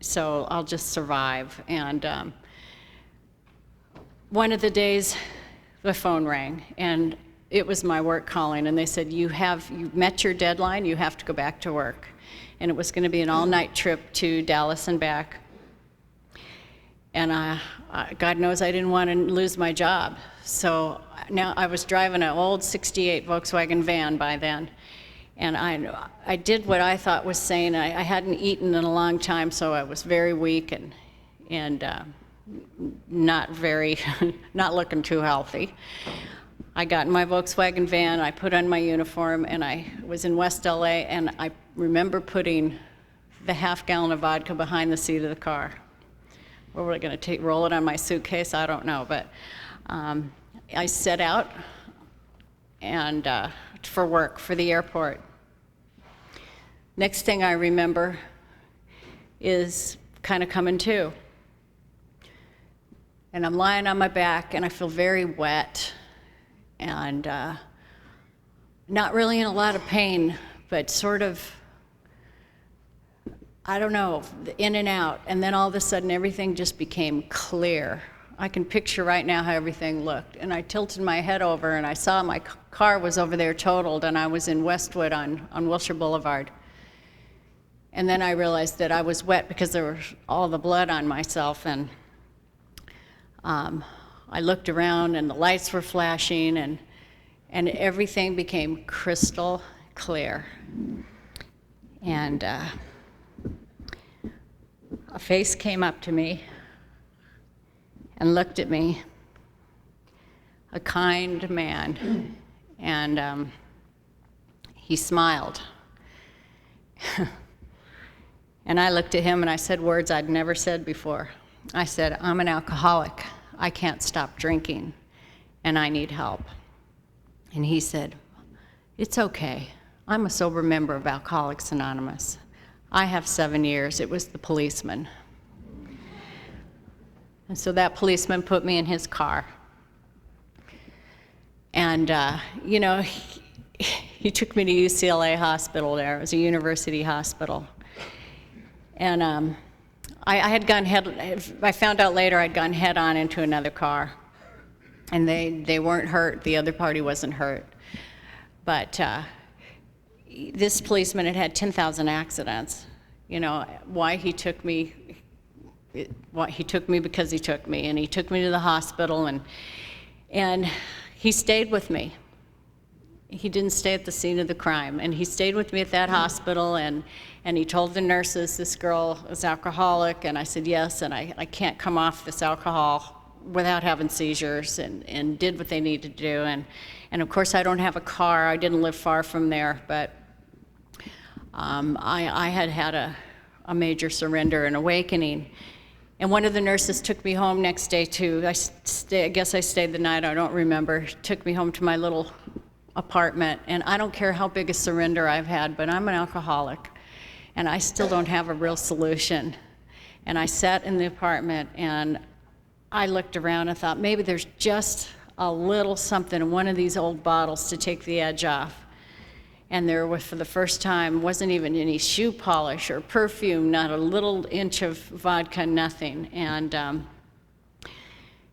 Speaker 2: So I'll just survive. And one of the days, the phone rang, and it was my work calling, and they said, you met your deadline, you have to go back to work. And it was going to be an all-night trip to Dallas and back. And God knows I didn't want to lose my job. So now I was driving an old '68 Volkswagen van by then. And I did what I thought was sane. I hadn't eaten in a long time, so I was very weak and not looking too healthy. I got in my Volkswagen van, I put on my uniform, and I was in West LA, and I remember putting the half-gallon of vodka behind the seat of the car. What were I going to roll it on my suitcase? I don't know, but I set out and for work, for the airport. Next thing I remember is kind of coming to. And I'm lying on my back, and I feel very wet, and not really in a lot of pain, but sort of, I don't know, in and out. And then all of a sudden, everything just became clear. I can picture right now how everything looked. And I tilted my head over, and I saw my car was over there totaled, and I was in Westwood on Wilshire Boulevard. And then I realized that I was wet because there was all the blood on myself, and I looked around, and the lights were flashing, and everything became crystal clear. And a face came up to me and looked at me, a kind man, and he smiled. And I looked at him and I said words I'd never said before. I said, I'm an alcoholic. I can't stop drinking, and I need help. And he said, it's okay. I'm a sober member of Alcoholics Anonymous. I have 7 years. It was the policeman. And so that policeman put me in his car. And, he took me to UCLA Hospital there. It was a university hospital. And I found out later I'd gone head on into another car. And they weren't hurt. The other party wasn't hurt. But this policeman had 10,000 accidents. Why he took me, he took me because he took me. And he took me to the hospital, and he stayed with me. He didn't stay at the scene of the crime. And he stayed with me at that hospital, and he told the nurses, this girl is alcoholic, and I said yes, and I can't come off this alcohol without having seizures, and did what they needed to do. And of course, I don't have a car. I didn't live far from there, but I had a major surrender and awakening. And one of the nurses took me home next day too. I guess I stayed the night, I don't remember. Took me home to my little apartment, and I don't care how big a surrender I've had, but I'm an alcoholic, and I still don't have a real solution. And I sat in the apartment, and I looked around and thought, maybe there's just a little something in one of these old bottles to take the edge off. And there was, for the first time, wasn't even any shoe polish or perfume, not a little inch of vodka, nothing. And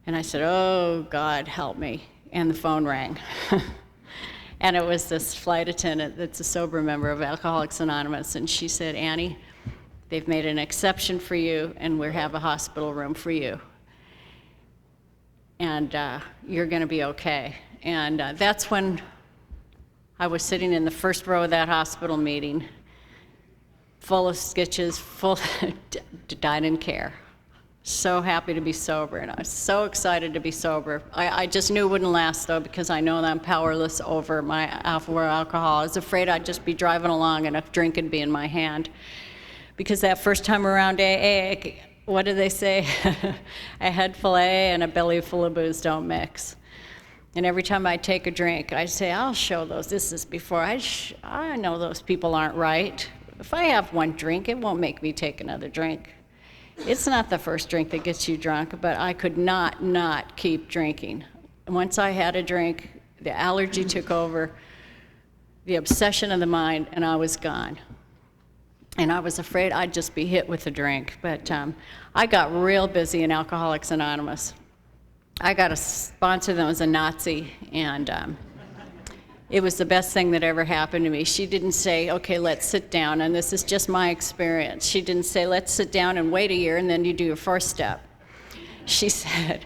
Speaker 2: I said, oh, God, help me. And the phone rang. And it was this flight attendant that's a sober member of Alcoholics Anonymous. And she said, Annie, they've made an exception for you, and we have a hospital room for you. and you're going to be okay. And that's when I was sitting in the first row of that hospital meeting, full of stitches, didn't care. So happy to be sober, and I was so excited to be sober. I just knew it wouldn't last, though, because I know that I'm powerless over my alcohol. I was afraid I'd just be driving along and a drink would be in my hand. Because that first time around AA, what do they say? A head full of AA and a belly full of booze don't mix. And every time I take a drink, I say, I'll show those. This is before. I know those people aren't right. If I have one drink, it won't make me take another drink. It's not the first drink that gets you drunk, but I could not keep drinking. Once I had a drink, the allergy took over, the obsession of the mind, and I was gone. And I was afraid I'd just be hit with a drink. But I got real busy in Alcoholics Anonymous. I got a sponsor that was a Nazi, and it was the best thing that ever happened to me. She didn't say, okay, let's sit down, and this is just my experience. She didn't say, let's sit down and wait a year, and then you do your first step. She said,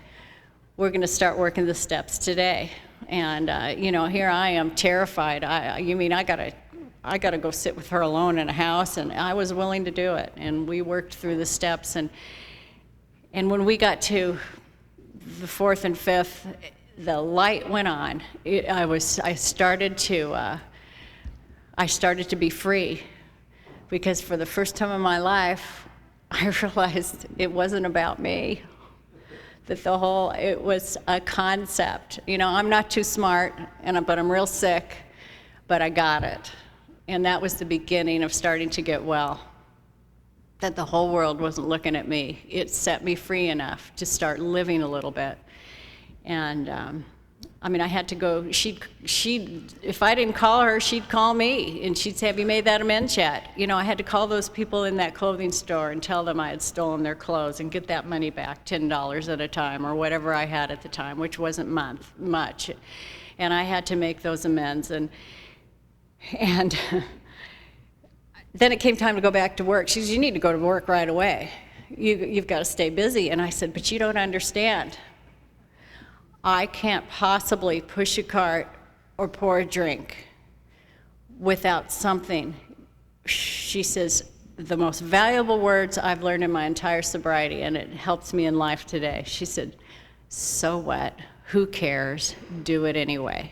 Speaker 2: we're going to start working the steps today. And, here I am terrified. I got to go sit with her alone in a house, and I was willing to do it. And we worked through the steps, and when we got to the fourth and fifth, the light went on. I started to be free, because for the first time in my life, I realized it wasn't about me. That it was a concept. I'm not too smart, but I'm real sick, but I got it. And that was the beginning of starting to get well. That the whole world wasn't looking at me. It set me free enough to start living a little bit. And I had to go, if I didn't call her, she'd call me, and she'd say, have you made that amends yet? I had to call those people in that clothing store and tell them I had stolen their clothes and get that money back, $10 at a time, or whatever I had at the time, which wasn't much. And I had to make those amends, and then it came time to go back to work. She said, you need to go to work right away. You've got to stay busy. And I said, but you don't understand. I can't possibly push a cart or pour a drink without something. She says, the most valuable words I've learned in my entire sobriety, and it helps me in life today. She said, so what? Who cares? Do it anyway.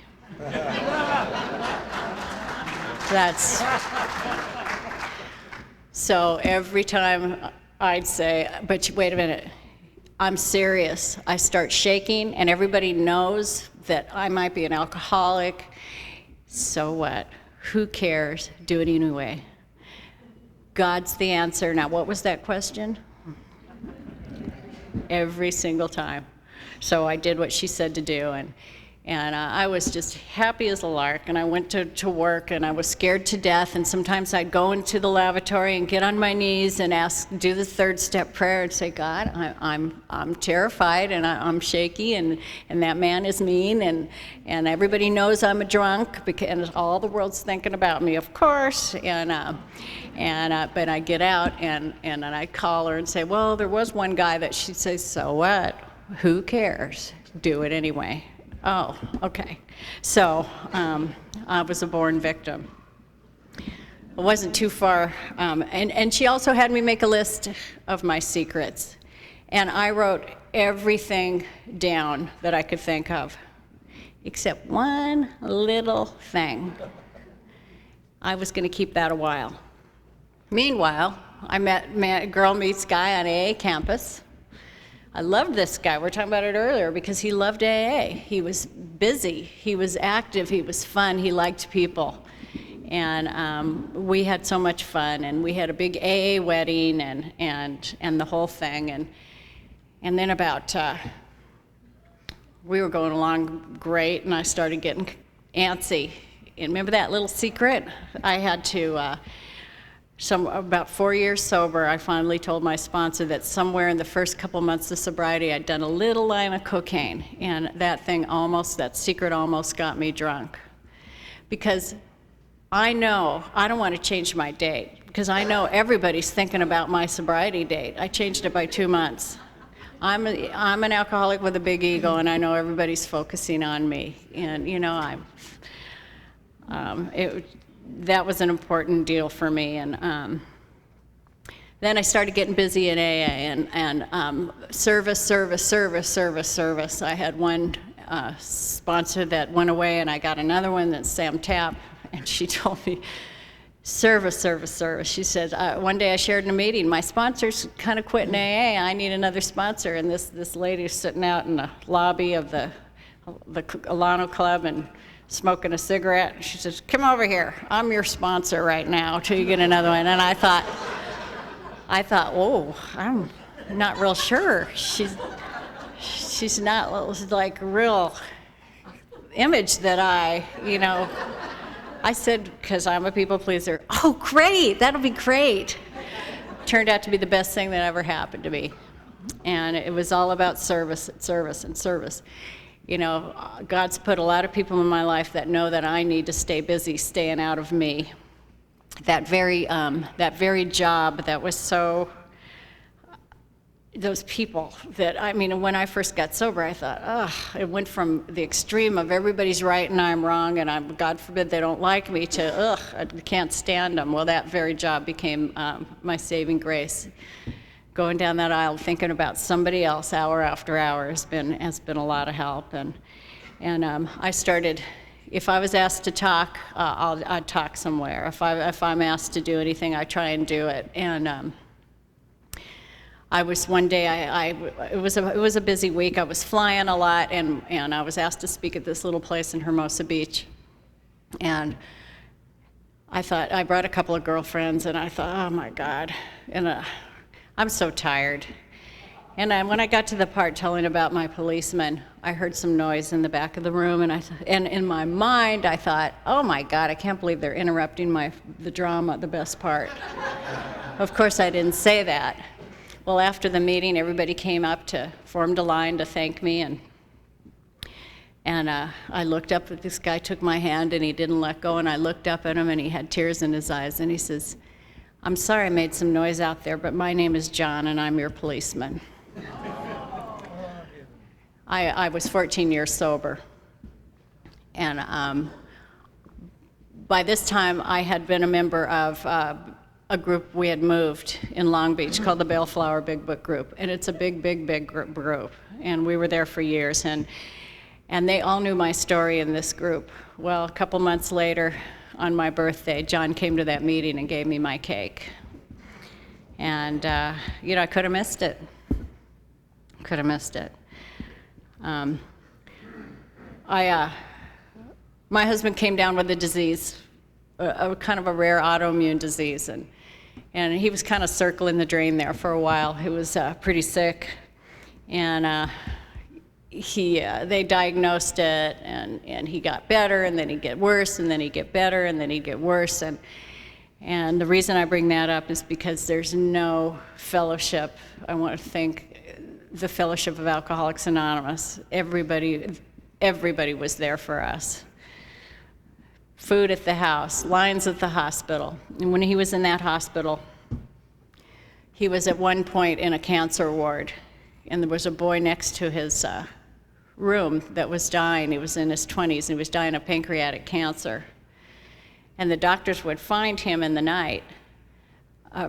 Speaker 2: So every time I'd say, but wait a minute, I'm serious. I start shaking, and everybody knows that I might be an alcoholic. So what? Who cares? Do it anyway. God's the answer. Now, what was that question? Every single time. So I did what she said to do, and I was just happy as a lark, and I went to work, and I was scared to death, and sometimes I'd go into the lavatory and get on my knees and do the third step prayer and say, God, I'm terrified, and I'm shaky, and that man is mean, and everybody knows I'm a drunk, because all the world's thinking about me, of course, but I get out, and then I call her and say, well, there was one guy that she'd say, so what? Who cares? Do it anyway. Oh, okay. So I was a born victim. It wasn't too far. And she also had me make a list of my secrets. And I wrote everything down that I could think of, except one little thing. I was going to keep that a while. Meanwhile, I met a girl meets guy on AA campus. I loved this guy. We were talking about it earlier because he loved AA. He was busy. He was active. He was fun. He liked people. And we had so much fun. And we had a big AA wedding and the whole thing. And then we were going along great, and I started getting antsy. And remember that little secret? I had to... about 4 years sober, I finally told my sponsor that somewhere in the first couple months of sobriety, I'd done a little line of cocaine, and that secret almost got me drunk. Because I know I don't want to change my date, because I know everybody's thinking about my sobriety date. I changed it by 2 months. I'm an alcoholic with a big ego, and I know everybody's focusing on me. And you know, that was an important deal for me. And then I started getting busy in AA and service. I had one sponsor that went away, and I got another one that's Sam Tapp, and she told me, service. She said, one day I shared in a meeting, my sponsor's kind of quit in AA, I need another sponsor. And this lady's sitting out in the lobby of the Alano Club and smoking a cigarette. She says, come over here, I'm your sponsor right now till you get another one. And I thought, oh, I'm not real sure. She's not like real image that I said, because I'm a people pleaser, oh, great, that'll be great. Turned out to be the best thing that ever happened to me. And it was all about service. You know, God's put a lot of people in my life that know that I need to stay busy, staying out of me. That very job that was so, those people that, I mean, when I first got sober, I thought, it went from the extreme of everybody's right and I'm wrong, and God forbid they don't like me, to, I can't stand them. Well, that very job became my saving grace. Going down that aisle, thinking about somebody else hour after hour has been a lot of help. And I started, if I was asked to talk, I'd talk somewhere. If I'm asked to do anything, I try and do it. And I was one day, it was a busy week. I was flying a lot, and I was asked to speak at this little place in Hermosa Beach. And I thought, I brought a couple of girlfriends, and I thought, oh my God, and I'm so tired. And when I got to the part telling about my policeman, I heard some noise in the back of the room, and in my mind, I thought, oh my God, I can't believe they're interrupting the drama, the best part. Of course, I didn't say that. Well, after the meeting, everybody came up formed a line to thank me, and I looked up, this guy took my hand, and he didn't let go, and I looked up at him, and he had tears in his eyes, and he says, I'm sorry I made some noise out there, but my name is John, and I'm your policeman. I was 14 years sober, and by this time, I had been a member of a group we had moved in Long Beach called the Bellflower Big Book Group, and it's a big group, and we were there for years, and they all knew my story in this group. Well, a couple months later, on my birthday, John came to that meeting and gave me my cake, and I could have missed it. My husband came down with a disease, a kind of a rare autoimmune disease, and he was kind of circling the drain there for a while. He was pretty sick, and they diagnosed it, and he got better, and then he'd get worse, and then he'd get better, and then he'd get worse, and the reason I bring that up is because there's no fellowship. I want to thank the Fellowship of Alcoholics Anonymous. Everybody was there for us. Food at the house, lines at the hospital. And when he was in that hospital, he was at one point in a cancer ward, and there was a boy next to his room that was dying. He was in his 20s, and he was dying of pancreatic cancer. And the doctors would find him in the night,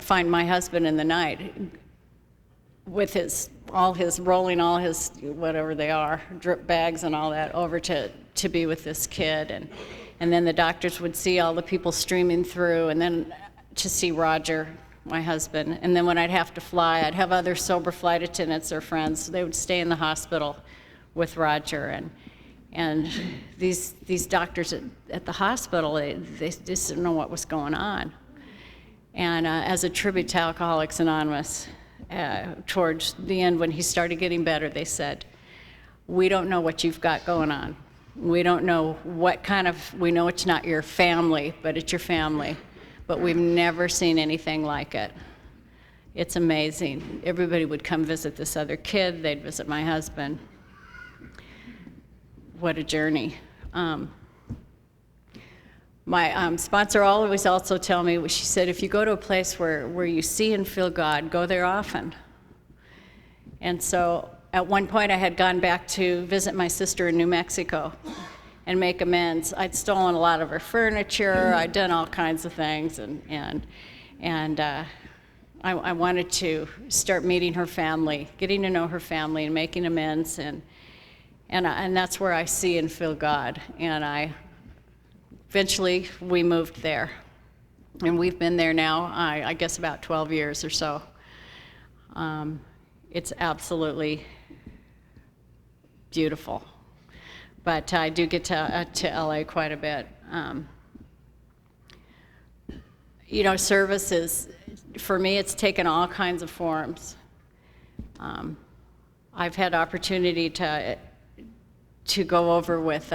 Speaker 2: find my husband in the night, with rolling all his, whatever they are, drip bags and all that, over to be with this kid. And then the doctors would see all the people streaming through, and then to see Roger, my husband. And then when I'd have to fly, I'd have other sober flight attendants or friends. They would stay in the hospital with Roger. And these doctors at the hospital, they just didn't know what was going on. And as a tribute to Alcoholics Anonymous, towards the end, when he started getting better, they said, we don't know what you've got going on. We don't know we know it's not your family, but it's your family. But we've never seen anything like it. It's amazing. Everybody would come visit this other kid. They'd visit my husband. What a journey. My sponsor always also tell me, she said, if you go to a place where you see and feel God, go there often. And so at one point I had gone back to visit my sister in New Mexico and make amends. I'd stolen a lot of her furniture, I'd done all kinds of things, and I wanted to start meeting her family, getting to know her family and making amends, and that's where I see and feel God. And eventually we moved there. And we've been there now, I guess about 12 years or so. It's absolutely beautiful. But I do get to LA quite a bit. You know, service is, for me, it's taken all kinds of forms. I've had opportunity to go over with,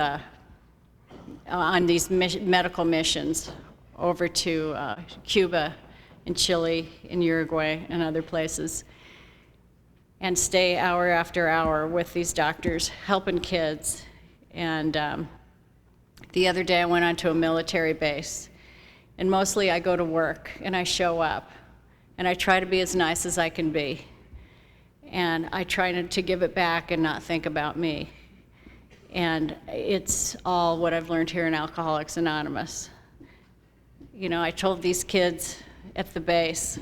Speaker 2: on these medical missions, over to Cuba and Chile and Uruguay and other places, and stay hour after hour with these doctors helping kids. And the other day I went onto a military base, and mostly I go to work and I show up and I try to be as nice as I can be, and I try to give it back and not think about me. And it's all what I've learned here in Alcoholics Anonymous. You know, I told these kids at the base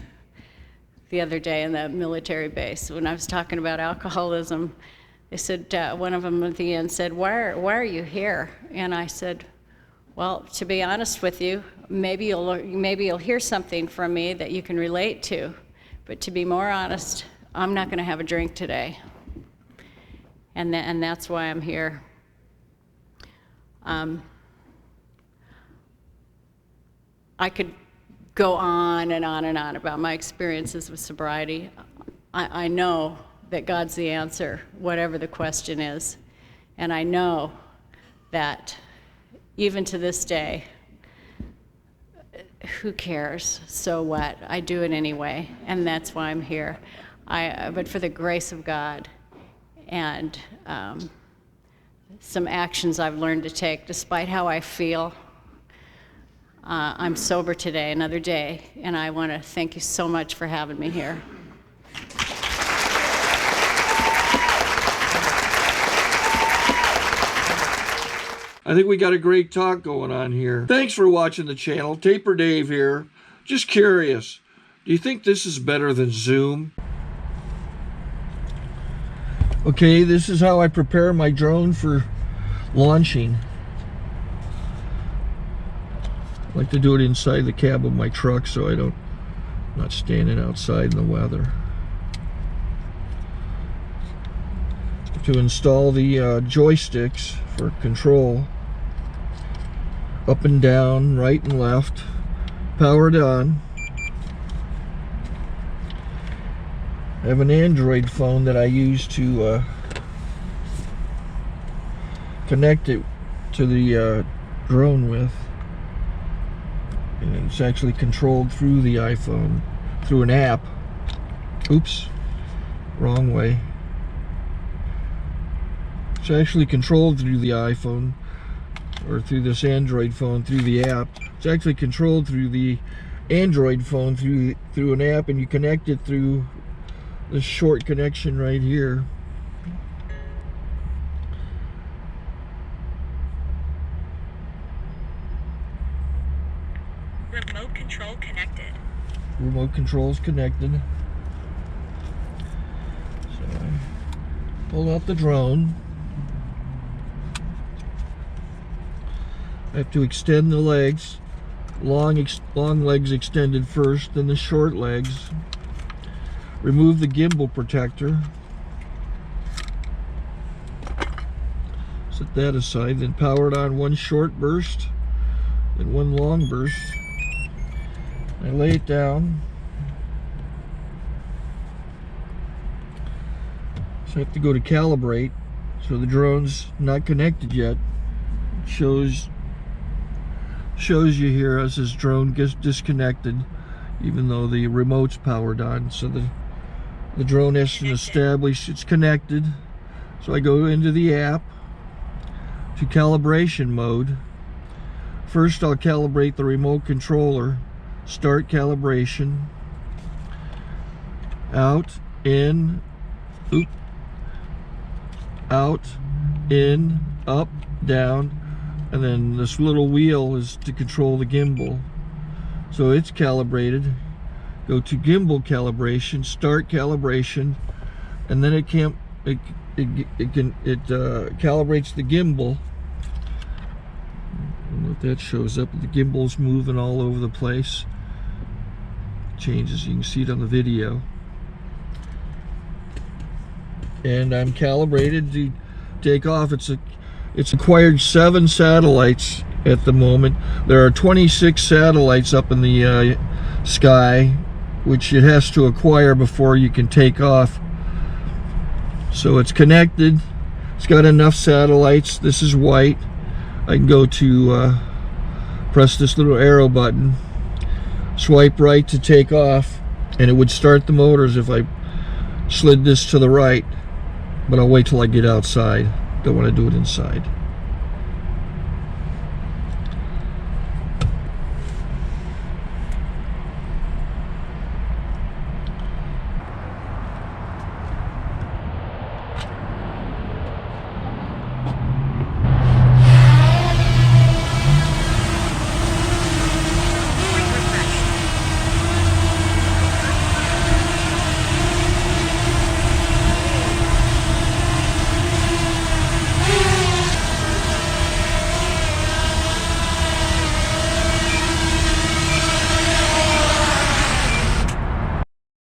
Speaker 2: the other day, in the military base, when I was talking about alcoholism, they said, one of them at the end said, why are you here? And I said, well, to be honest with you, maybe you'll hear something from me that you can relate to, but to be more honest, I'm not going to have a drink today. And that's why I'm here. I could go on and on and on about my experiences with sobriety. I know that God's the answer, whatever the question is. And I know that even to this day, who cares? So what? I do it anyway, and that's why I'm here. But for the grace of God and some actions I've learned to take, despite how I feel, I'm sober today, another day, and I want to thank you so much for having me here.
Speaker 1: I think we got a great talk going on here. Thanks for watching the channel. Taper Dave here. Just curious, do you think this is better than Zoom? Okay, this is how I prepare my drone for launching. I like to do it inside the cab of my truck so I'm not standing outside in the weather. To install the joysticks for control, up and down, right and left, powered on. I have an Android phone that I use to connect it to the drone with. And it's actually controlled through the iPhone, through an app. Oops, wrong way. It's actually controlled through the iPhone, or through this Android phone, through the app. It's actually controlled through the Android phone, through an app, and you connect it through this short connection right here.
Speaker 3: Remote control connected.
Speaker 1: Remote control's connected. So I pull out the drone. I have to extend the legs. Long legs extended first, then the short legs. Remove the gimbal protector. Set that aside, then power it on one short burst, then one long burst. I lay it down. So I have to go to calibrate. So the drone's not connected yet. It shows you here as this drone gets disconnected, even though the remote's powered on. So the drone has to establish it's connected. So I go into the app to calibration mode. First I'll calibrate the remote controller. Start calibration. Out, in, Oop. Out, in, up, down, and then this little wheel is to control the gimbal. So it's calibrated. Go to gimbal calibration, start calibration, and then it calibrates the gimbal. I don't know if that shows up. The gimbal's moving all over the place. Changes, you can see it on the video. And I'm calibrated to take off. It's acquired 7 satellites at the moment. There are 26 satellites up in the sky, which it has to acquire before you can take off. So it's connected. It's got enough satellites. This is white. I can go to press this little arrow button, swipe right to take off, and it would start the motors if I slid this to the right. But I'll wait till I get outside. Don't want to do it inside.